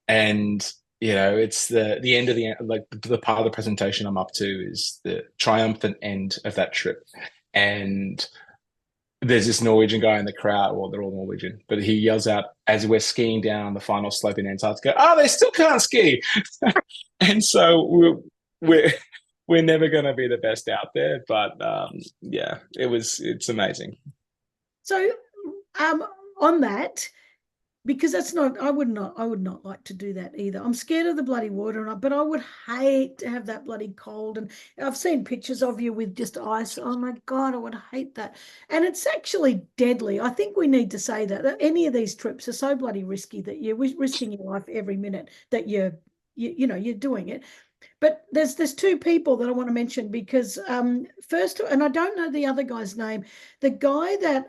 and it's the end of the part of the presentation I'm up to is the triumphant end of that trip. And there's this Norwegian guy in the crowd. Well, they're all Norwegian, but he yells out as we're skiing down the final slope in Antarctica, "Oh, they still can't ski!" And so we're we're never going to be the best out there, but yeah, it's amazing. So um, on that, because that's not I would not like to do that either. I'm scared of the bloody water, but I would hate to have that bloody cold. And I've seen pictures of you with just ice. Oh my God, I would hate that. And it's actually deadly. I think we need to say that any of these trips are so bloody risky that you're risking your life every minute that you're doing it. But there's two people that I want to mention because first, and I don't know the other guy's name, the guy that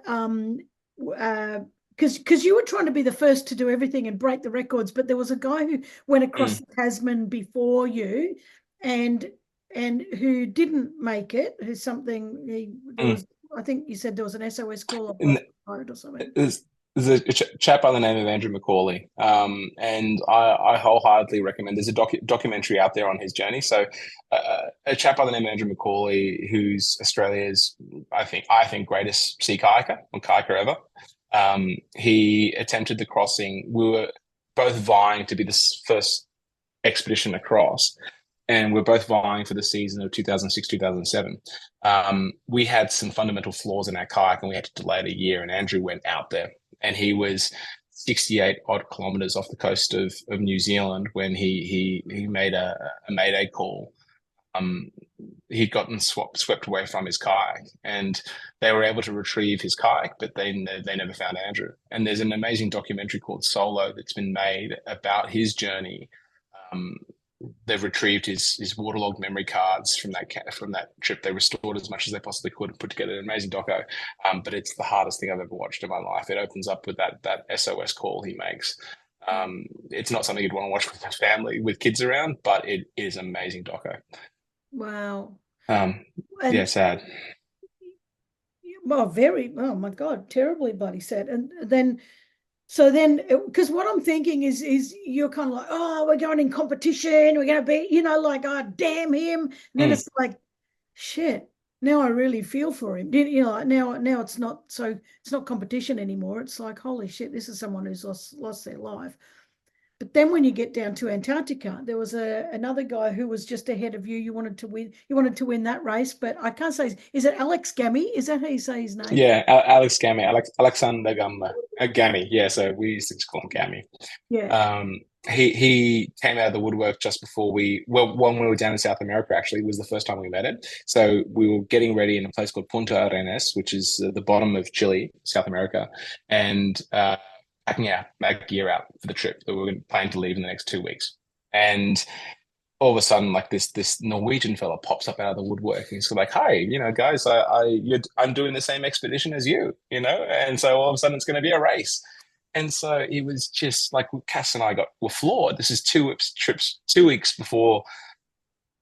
uh, because you were trying to be the first to do everything and break the records, but there was a guy who went across Mm, the Tasman before you, and who didn't make it. Who's something there mm. was. I think you said there was an SOS call And or something. there's a chap by the name of Andrew McCauley, and I wholeheartedly recommend. There's a documentary out there on his journey. So, a chap by the name of Andrew McCauley, who's Australia's, I think greatest sea kayaker or kayaker ever. He attempted the crossing. We were both vying to be the first expedition across, and we're both vying for the season of 2006, 2007. We had some fundamental flaws in our kayak and we had to delay it a year. And Andrew went out there and he was 68 odd kilometers off the coast of New Zealand when he made a mayday call. Um, he'd gotten swept away from his kayak, and they were able to retrieve his kayak, but they never found Andrew. And there's an amazing documentary called Solo that's been made about his journey, um, they've retrieved his waterlogged memory cards from that trip. They restored as much as they possibly could and put together an amazing doco. But it's the hardest thing I've ever watched in my life. It opens up with that SOS call he makes. It's not something you'd want to watch with a family with kids around, but it is amazing doco. Wow. Yeah, And sad. well, very, oh my God, terribly bloody sad. And then, so then, because what I'm thinking is you're kind of like, oh, we're going in competition, we're going to be, like, oh, damn him. And then Mm. it's like, shit, now I really feel for him. Like now it's not so, it's not competition anymore. It's like, holy shit, this is someone who's lost their life. But then when you get down to Antarctica, there was another guy who was just ahead of you. You wanted to win. You wanted to win that race, but I can't say. Is it Alex Gammy? Is that how you say his name? Yeah, Alex Gammy, Alexander Gamma, Gammy. Yeah, so we used to just call him Gammy. Yeah. He came out of the woodwork just before when we were down in South America, actually, was the first time we met him. So we were getting ready in a place called Punta Arenas, which is the bottom of Chile, South America, and packing our gear out for the trip that we were planning to leave in the next 2 weeks. And all of a sudden, like this Norwegian fella pops up out of the woodwork. He's like, "Hi, guys, I'm doing the same expedition as you, And so all of a sudden, it's going to be a race." And so it was just like Cass and I were floored. This is 2 trips, 2 weeks before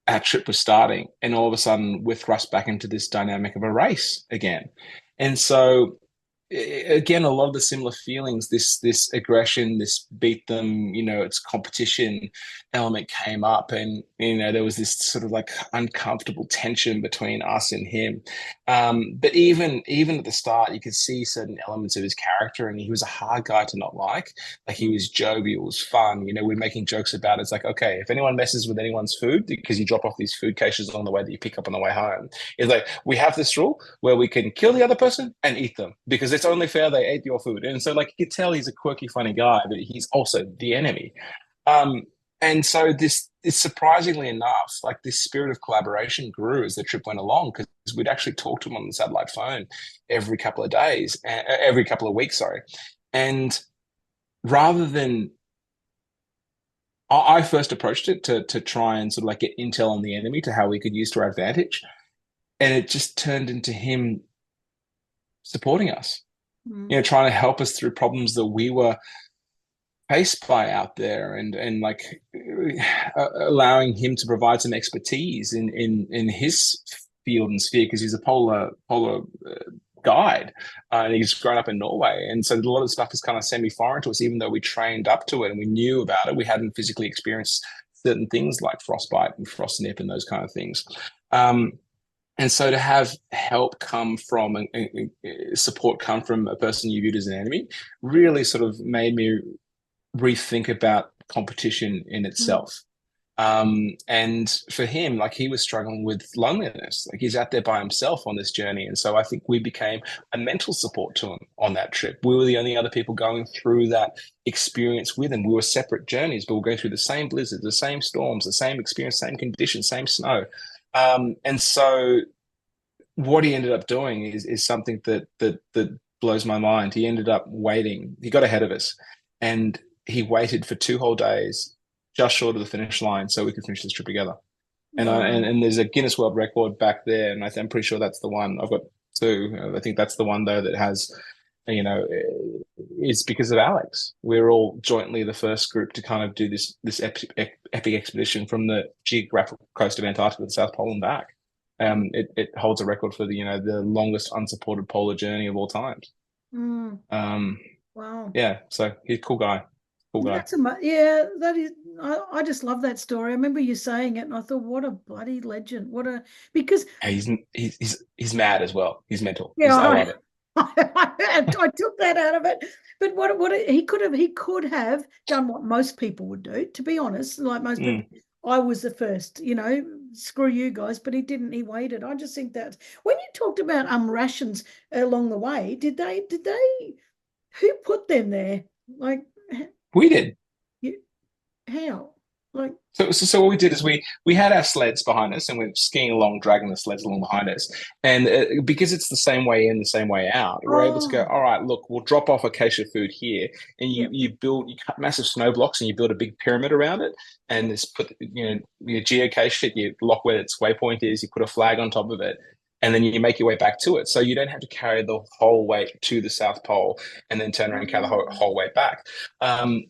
our trip was starting, and all of a sudden we're thrust back into this dynamic of a race again. And so again, a lot of the similar feelings, this aggression, this beat them, it's competition element came up, and there was this sort of like uncomfortable tension between us and him. But even at the start, you could see certain elements of his character, and he was a hard guy to not like. Like, he was jovial, it was fun. We're making jokes about it. It's like, okay, if anyone messes with anyone's food, because you drop off these food caches along the way that you pick up on the way home, it's like, we have this rule where we can kill the other person and eat them because it's only fair they ate your food. And so, like, you could tell he's a quirky, funny guy, but he's also the enemy. And so this is, surprisingly enough, like, this spirit of collaboration grew as the trip went along, because we'd actually talk to him on the satellite phone every couple of weeks, sorry. And rather than, I first approached it to try and sort of like get intel on the enemy to how we could use to our advantage. And it just turned into him supporting us, trying to help us through problems that we were faced by out there, and like allowing him to provide some expertise in his field and sphere, because he's a polar guide, and he's grown up in Norway, and so a lot of the stuff is kind of semi-foreign to us, even though we trained up to it and we knew about it. We hadn't physically experienced certain things like frostbite and frost nip and those kind of things. And so to have help come from and support come from a person you viewed as an enemy really sort of made me rethink about competition in itself. And for him, like, he was struggling with loneliness. Like, he's out there by himself on this journey. And so I think we became a mental support to him on that trip. We were the only other people going through that experience with him. We were separate journeys, but we're going through the same blizzards, the same storms, the same experience, same conditions, same snow. And so what he ended up doing is something that blows my mind. He ended up waiting. He got ahead of us, and he waited for 2 whole days just short of the finish line so we could finish this trip together. And and there's a Guinness World Record back there, and I'm pretty sure that's the one. I've got 2. I think that's the one though that has, it's because of Alex. We're all jointly the first group to kind of do this epic expedition from the geographical coast of Antarctica to the South Pole and back. It holds a record for the longest unsupported polar journey of all times. Wow. Yeah, so he's a cool guy. Yeah, that is. I just love that story. I remember you saying it, and I thought, what a bloody legend! Because he's mad as well. He's mental. Yeah, I love it. I took that out of it. But what he could have done what most people would do. To be honest, like most people, I was the first. Screw you guys. But he didn't. He waited. I just think that when you talked about rations along the way, did they? Who put them there? Like, we did. How? Like, So what we did is we had our sleds behind us and we are skiing along, dragging the sleds along behind us. And because it's the same way in, the same way out, we're able to go, oh, all right, look, we'll drop off a cache of food here, and yeah. you cut massive snow blocks and you build a big pyramid around it, and Yeah. just put you geocache it, you lock where its waypoint is, you put a flag on top of it, and then you make your way back to it. So you don't have to carry the whole way to the South Pole and then turn around and carry the whole way back.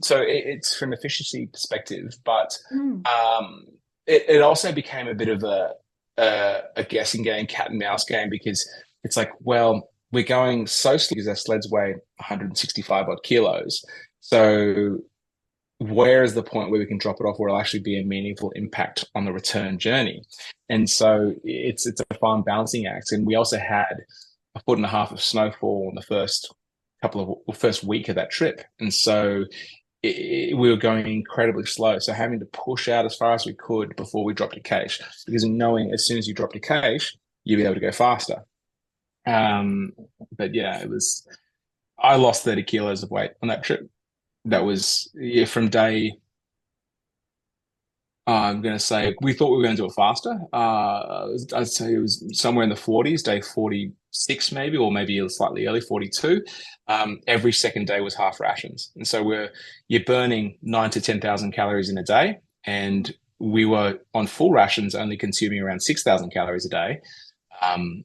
So it's from efficiency perspective, but Mm. um, it also became a bit of a guessing game, cat and mouse game, because it's like, well, we're going so slow because our sleds weigh 165 odd kilos. So where is the point where we can drop it off where it'll actually be a meaningful impact on the return journey? And so it's a fun balancing act. And we also had a foot and a half of snowfall in the first week of that trip. And so we were going incredibly slow. So having to push out as far as we could before we dropped a cache, because knowing as soon as you dropped a cache, you'll be able to go faster. Um, but yeah, I lost 30 kilos of weight on that trip. That was, yeah, from day, I'm going to say, we thought we were going to do it faster. I'd say it was somewhere in the 40s, day 46 maybe, or maybe slightly early, 42. Every second day was half rations. And so you're burning 9 to 10,000 calories in a day. And we were on full rations, only consuming around 6,000 calories a day,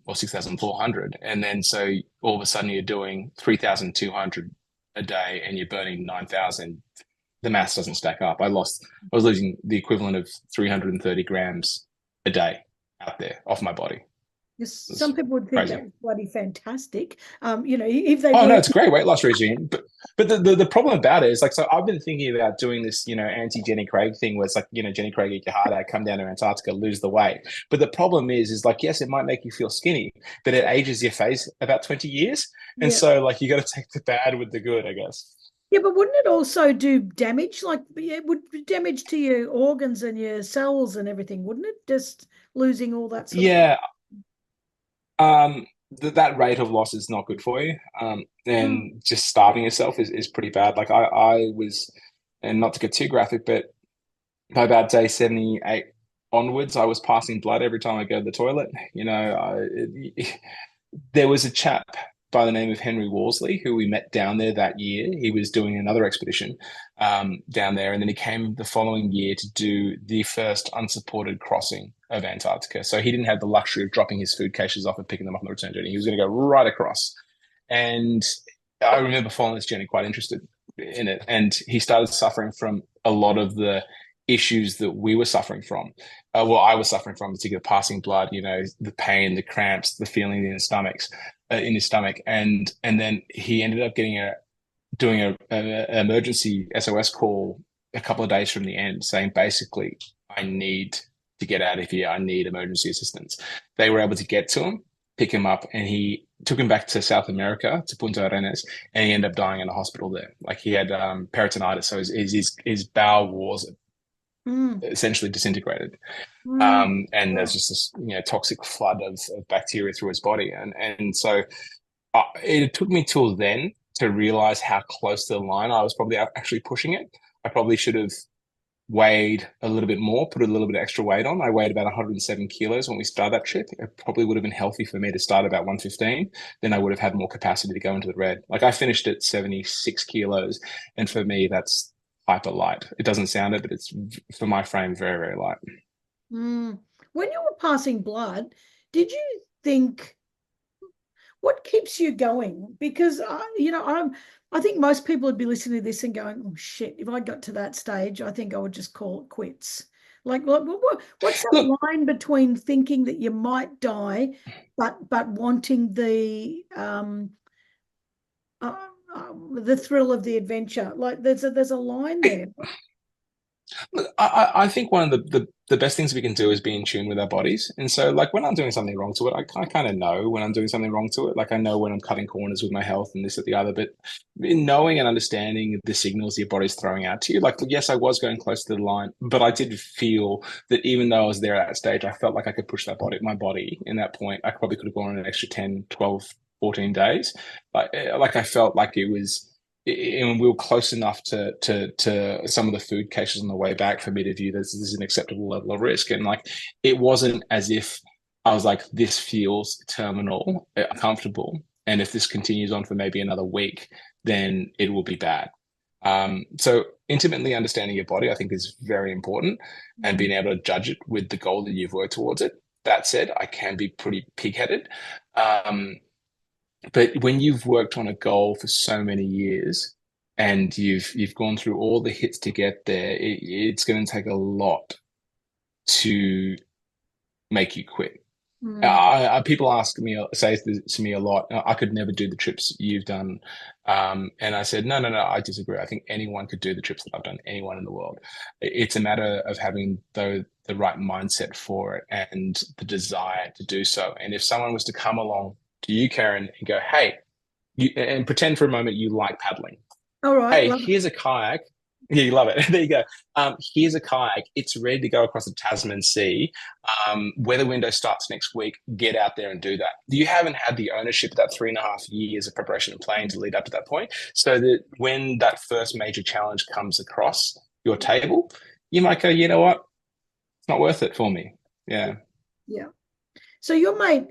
or 6,400. And then so all of a sudden you're doing 3,200 a day and you're burning 9,000. The maths doesn't stack up. I was losing the equivalent of 330 grams a day out there off my body. Yes, It was some people would think crazy. that was bloody fantastic. If they Oh no, weren't. it's a great weight loss regime. But the problem about it is like, so I've been thinking about doing this, anti Jenny Craig thing where it's like, Jenny Craig, eat your heart out, come down to Antarctica, lose the weight. But the problem is like, yes, it might make you feel skinny, but it ages your face about 20 years. And Yeah. so like you got to take the bad with the good, I guess. Yeah, but wouldn't it also do damage? Like, yeah, it would do damage to your organs and your cells and everything, wouldn't it? Just losing all that sort of. Yeah, that rate of loss is not good for you. Mm. And just starving yourself is pretty bad. Like I was, and not to get too graphic, but by about day 78 onwards, I was passing blood every time I go to the toilet. There was a chap by the name of Henry Worsley who we met down there that year. He was doing another expedition down there, and then he came the following year to do the first unsupported crossing of Antarctica. So he didn't have the luxury of dropping his food caches off and picking them up on the return journey. He was going to go right across. And I remember following this journey quite interested in it. And he started suffering from a lot of the issues that we were suffering from. I was suffering from, particular passing blood, the pain, the cramps, the feeling in his stomach, and then he ended up doing a emergency SOS call a couple of days from the end, saying basically, I need to get out of here. I need emergency assistance. They were able to get to him, pick him up, and he took him back to South America, to Punta Arenas, and he ended up dying in a hospital there. Like he had peritonitis, so his bowel was Mm. essentially disintegrated. Mm. And there's Wow. just this toxic flood of bacteria through his body, and so it took me till then to realize how close to the line I was probably actually pushing it. I probably should have weighed a little bit more, put a little bit of extra weight on. I weighed about 107 kilos when we started that trip. It probably would have been healthy for me to start about 115. Then I would have had more capacity to go into the red. Like I finished at 76 kilos, and for me, that's hyper light. It doesn't sound it, but it's for my frame very, very light. Mm. When you were passing blood, did you think what keeps you going? Because I think most people would be listening to this and going, "Oh shit! If I got to that stage, I think I would just call it quits." Like, what's Look, that line between thinking that you might die, but wanting uh, the thrill of the adventure? Like, there's a line there. I think one of the best things we can do is be in tune with our bodies. And so, like, when I'm doing something wrong to it, I kind of know when I'm doing something wrong to it. Like, I know when I'm cutting corners with my health and this or the other. But in knowing and understanding the signals your body's throwing out to you, like, yes, I was going close to the line, but I did feel that even though I was there at that stage, I felt like I could push my body in that point. I probably could have gone an extra 10, 12, 14 days. Like I felt like and we were close enough to some of the food caches on the way back for me to view this as an acceptable level of risk. And like, it wasn't as if I was like, this feels terminal, comfortable, and if this continues on for maybe another week, then it will be bad. So intimately understanding your body, I think, is very important, and being able to judge it with the goal that you've worked towards it. That said, I can be pretty pig-headed. But when you've worked on a goal for so many years and you've gone through all the hits to get there, it's going to take a lot to make you quit. People say to me a lot, I could never do the trips you've done. And I said, no, I disagree. I think anyone could do the trips that I've done, anyone in the world. It's a matter of having the right mindset for it and the desire to do so. And if someone was to come along to you, Karen, and go, hey, and pretend for a moment you like paddling. All right. Hey, here's a kayak. Yeah, you love it. There you go. Here's a kayak. It's ready to go across the Tasman Sea. Weather window starts next week. Get out there and do that. You haven't had the ownership of that 3.5 years of preparation and planning to lead up to that point. So that when that first major challenge comes across your table, you might go, you know what? It's not worth it for me. Yeah. Yeah. So your mate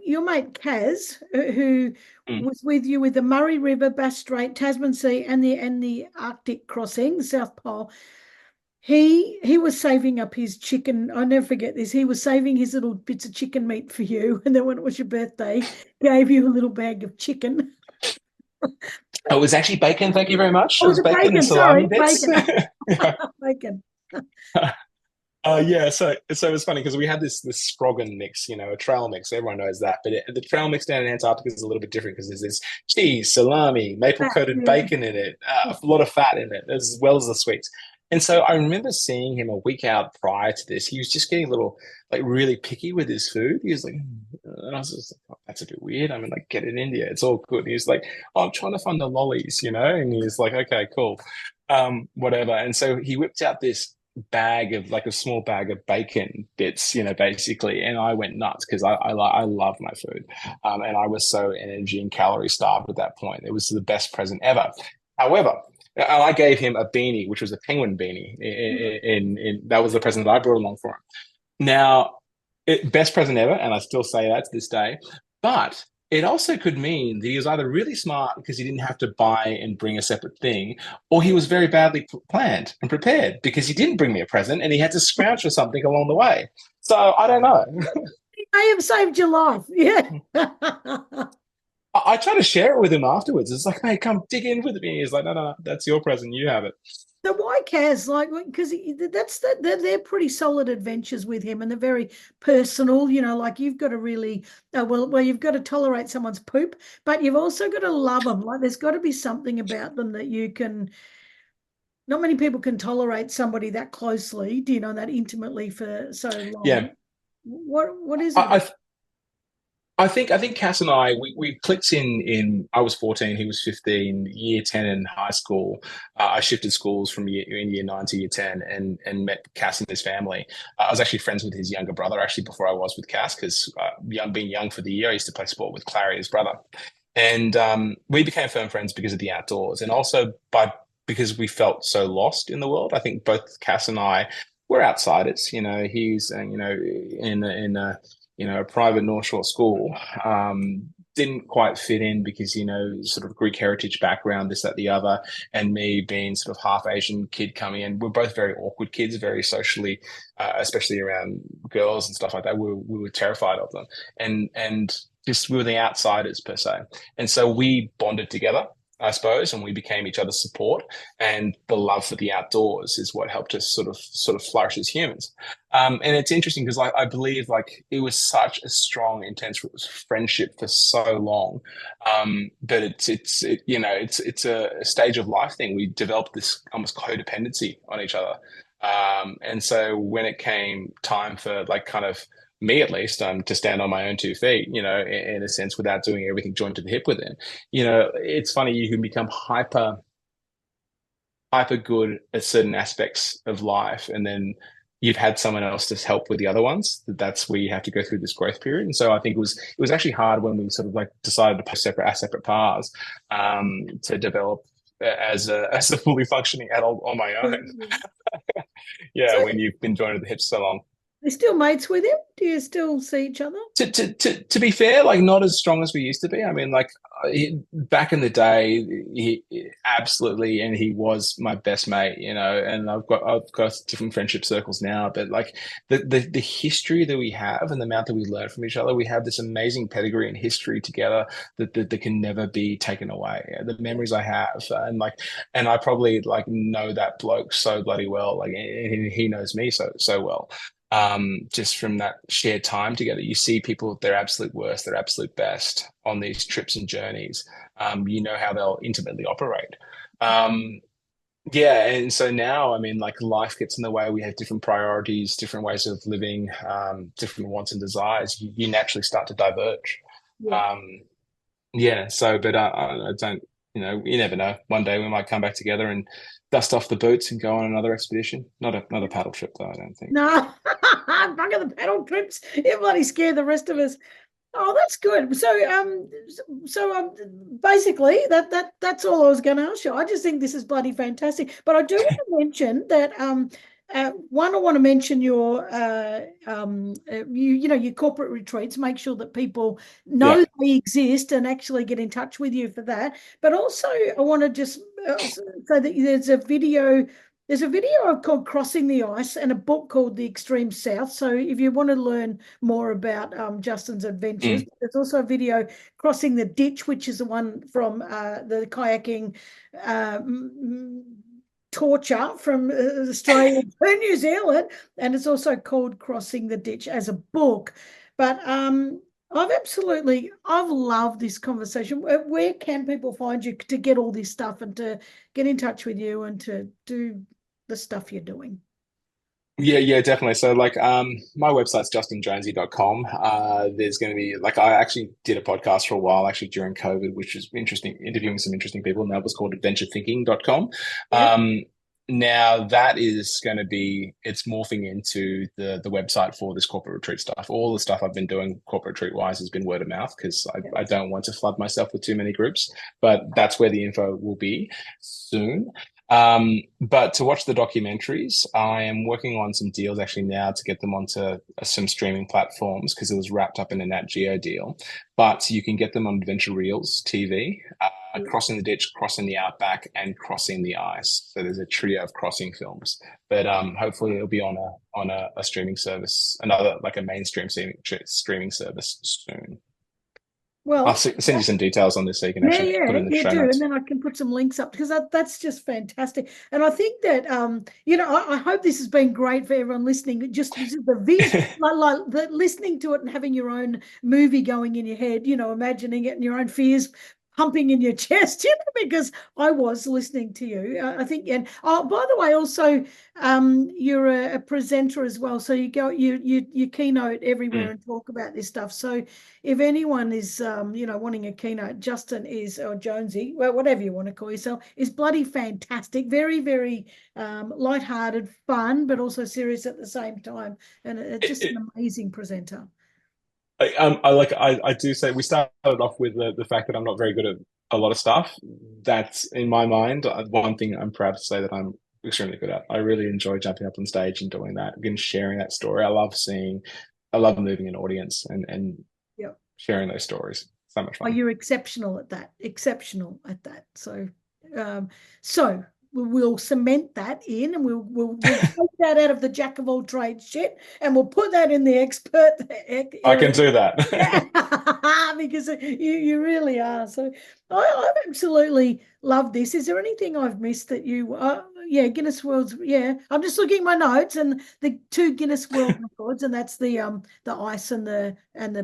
Kaz, who was with you with the Murray River, Bass Strait, Tasman Sea, and the Arctic crossing, the South Pole, he was saving up his chicken. I'll never forget this. He was saving his little bits of chicken meat for you, and then when it was your birthday, gave you a little bag of chicken. It was actually bacon. Thank you very much. Oh, It was bacon and salami bits. Bacon. Bacon. Yeah, so it was funny because we had this Sproggan mix, a trail mix. Everyone knows that, but the trail mix down in Antarctica is a little bit different because there's this cheese, salami, maple coated bacon in it, a lot of fat in it, as well as the sweets. And so I remember seeing him a week out prior to this. He was just getting a little, like, really picky with his food. He was like, and I was just like, oh, that's a bit weird. I mean, like, get in India, it's all good. And he was like, oh, I'm trying to find the lollies, and he was like, okay, cool, whatever. And so he whipped out this bag of, like, a small bag of bacon bits, basically, and I went nuts because I love my food, and I was so energy and calorie starved at that point. It was the best present ever. However, I gave him a beanie, which was a penguin beanie. That was the present that I brought along for him. Now, best present ever, and I still say that to this day. But it also could mean that he was either really smart because he didn't have to buy and bring a separate thing, or he was very badly planned and prepared because he didn't bring me a present and he had to scrounge for something along the way. So I don't know. I have saved your life. Yeah. I try to share it with him afterwards. It's like, hey, come dig in with me. He's like, no, that's your present. You have it. So why Kaz? Like, because they're pretty solid adventures with him, and they're very personal. Like, you've got to really you've got to tolerate someone's poop, but you've also got to love them. Like, there's got to be something about them that you can. Not many people can tolerate somebody that closely, that intimately for so long. Yeah. What is it? I think Cass and I we clicked in I was 14, he was 15, year 10 in high school. I shifted schools from year 9 to year 10 and met Cass and his family. I was actually friends with his younger brother actually before I was with Cass because being young for the year, I used to play sport with Clary, his brother. And we became firm friends because of the outdoors and also because we felt so lost in the world. I think both Cass and I were outsiders. He's in a private North Shore school, didn't quite fit in because, sort of Greek heritage background, this, that, the other, and me being sort of half Asian kid coming in. We're both very awkward kids, very socially, especially around girls and stuff like that. We were terrified of them. And just we were the outsiders per se. And so we bonded together, I suppose, and we became each other's support. And the love for the outdoors is what helped us sort of flourish as humans. And it's interesting because I believe like it was such a strong, intense friendship for so long. But it's a stage of life thing. We developed this almost codependency on each other. And so when it came time for like kind of me at least, to stand on my own 2 feet, in a sense, without doing everything joined to the hip with him. It's funny, you can become hyper good at certain aspects of life, and then you've had someone else to help with the other ones. That's where you have to go through this growth period. And so I think it was actually hard when we sort of like decided to push separate paths, to develop as a fully functioning adult on my own. Yeah, So when you've been joined at the hip so long. you're still mates with him? Do you still see each other? To be fair, like not as strong as we used to be. I mean, like back in the day, he absolutely, and he was my best mate, you know. And I've got different friendship circles now, but like the history that we have and the amount that we learn from each other, we have this amazing pedigree and history together that can never be taken away. The Yeah. memories I have, and I probably like know that bloke so bloody well, like and he knows me so well, just from that shared time together. You see people at their absolute worst, their absolute best on these trips and journeys. You know how they'll intimately operate. Um, yeah, and so now, I mean, like life gets in the way. We have different priorities, different ways of living, different wants and desires. You naturally start to diverge. Yeah. Um, yeah, so, but I don't, you never know. One day we might come back together and dust off the boots and go on another expedition. Not a paddle trip though, I don't think. No, bugger the paddle trips. It bloody scare the rest of us. Oh, that's good. So basically, that's all I was going to ask you. I just think this is bloody fantastic. But I do want to mention that one, I want to mention your your corporate retreats. Make sure that people Yeah. know they exist and actually get in touch with you for that. But also, I want to just say that there's a video called Crossing the Ice and a book called The Extreme South. So if you want to learn more about Justin's adventures, Mm. there's also a video Crossing the Ditch, which is the one from the kayaking uh, torture from Australia to New Zealand. And it's also called Crossing the Ditch as a book. But I've loved this conversation. Where can people find you to get all this stuff and to get in touch with you and to do the stuff you're doing? Yeah, definitely. So like my website's justinjonesy.com. There's gonna be like I actually did a podcast for a while actually during COVID, which was interesting, interviewing some interesting people, and that was called adventurethinking.com. Yeah. Now that is going to be it's morphing into the website for this corporate retreat stuff. All the stuff I've been doing corporate retreat wise has been word of mouth because I don't want to flood myself with too many groups, but that's where the info will be soon. But to watch the documentaries, I am working on some deals actually now to get them onto some streaming platforms because it was wrapped up in a Nat Geo deal. But you can get them on Adventure Reels TV, Crossing the Ditch, Crossing the Outback, and Crossing the Ice. So there's a trio of crossing films. But hopefully it'll be on a streaming service, another like a mainstream streaming service soon. I'll Well, send you some details on this so you can yeah, actually put yeah, it in the you show do. And notes. then I can put some links up because that's just fantastic. And I think that I hope this has been great for everyone listening. Just the vision, like the listening to it and having your own movie going in your head, imagining it and your own fears pumping in your chest, because I was listening to you. I think, and oh, by the way, also you're a presenter as well. So you keynote everywhere Mm. and talk about this stuff. So if anyone is wanting a keynote, Justin is, or Jonesy, well, whatever you want to call yourself, is bloody fantastic. Very, very lighthearted, fun, but also serious at the same time. And just It, an amazing presenter. I do say we started off with the fact that I'm not very good at a lot of stuff. That's in my mind one thing I'm proud to say that I'm extremely good at. I really enjoy jumping up on stage and doing that, again, sharing that story. I love moving an audience and Yep. sharing those stories. So much Oh, fun. you're exceptional at that. Exceptional at that. Um, so we'll cement that in, and we'll take that out of the jack of all trades shit, and we'll put that in the expert I can area. do that. Yeah, because you really are. So I've absolutely loved this. Is there anything I've missed that you? Yeah, Guinness World's. Yeah, I'm just looking at my notes and the two Guinness World Records, and that's the ice and the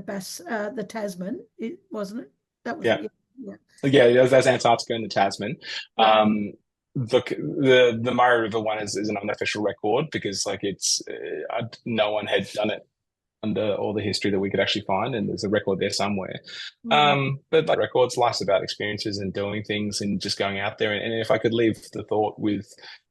bass, the Tasman. It wasn't it? That was it. Yeah. Yeah, yeah, Yeah, there's Antarctica and the Tasman. yeah. The Murray River one is an unofficial record because like no one had done it under all the history that we could actually find, and there's a record there somewhere. Mm. But like records, life's about experiences and doing things and just going out there. And if I could leave the thought with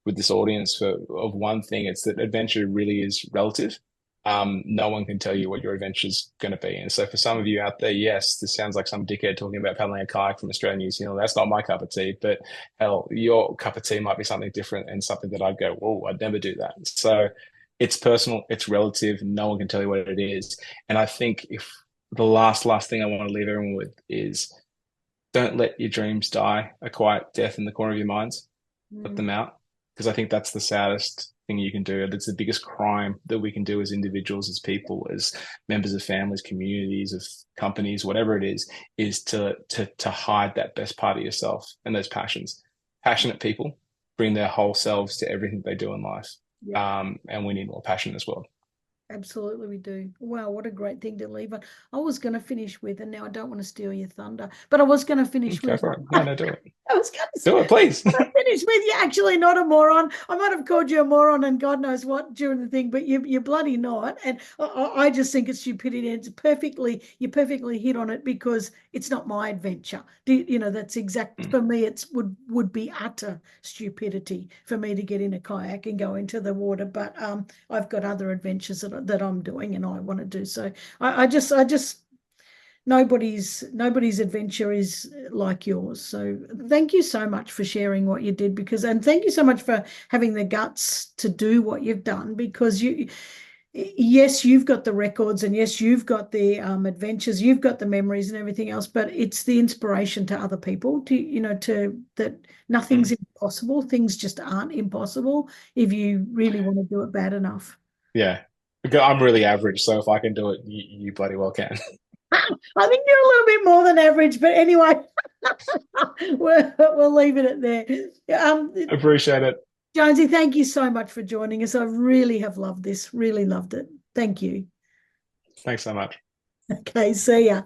this audience of one thing, it's that adventure really is relative. No one can tell you what your adventure is going to be. And so for some of you out there, yes, this sounds like some dickhead talking about paddling a kayak from Australia, New Zealand. That's not my cup of tea, but hell, your cup of tea might be something different and something that I'd go, whoa, I'd never do that. So it's personal, it's relative. No one can tell you what it is. And I think if the last thing I want to leave everyone with is don't let your dreams die a quiet death in the corner of your minds. Let Mm. them out, because I think that's the saddest thing you can do. That's the biggest crime that we can do as individuals, as people, as members of families, communities, of companies, whatever it is to hide that best part of yourself and those passions. Passionate people bring their whole selves to everything they do in life. Yeah. And we need more passion in this world. Absolutely, we do. Wow, what a great thing to leave on. I was going to finish with, and now I don't want to steal your thunder, but I was going to finish Go with, for it. No, no, do it. I was going Do it, please. to finish with, you're actually not a moron. I might have called you a moron and God knows what during the thing, but you're bloody not. And I just think it's stupidity. And you perfectly hit on it because it's not my adventure. That's exact Mm. for me. It's would be utter stupidity for me to get in a kayak and go into the water. But I've got other adventures that I'm doing and I want to do. So I just nobody's adventure is like yours. So thank you so much for sharing what you did and thank you so much for having the guts to do what you've done because yes, you've got the records and yes, you've got the adventures, you've got the memories and everything else, but it's the inspiration to other people to that nothing's Mm. impossible. Things just aren't impossible if you really want to do it bad enough. Yeah. Because I'm really average, so if I can do it, you bloody well can. I think you're a little bit more than average, but anyway, we'll leave it at there. Appreciate it. Jonesy, thank you so much for joining us. I really have loved this, really loved it. Thank you. Thanks so much. Okay, see ya.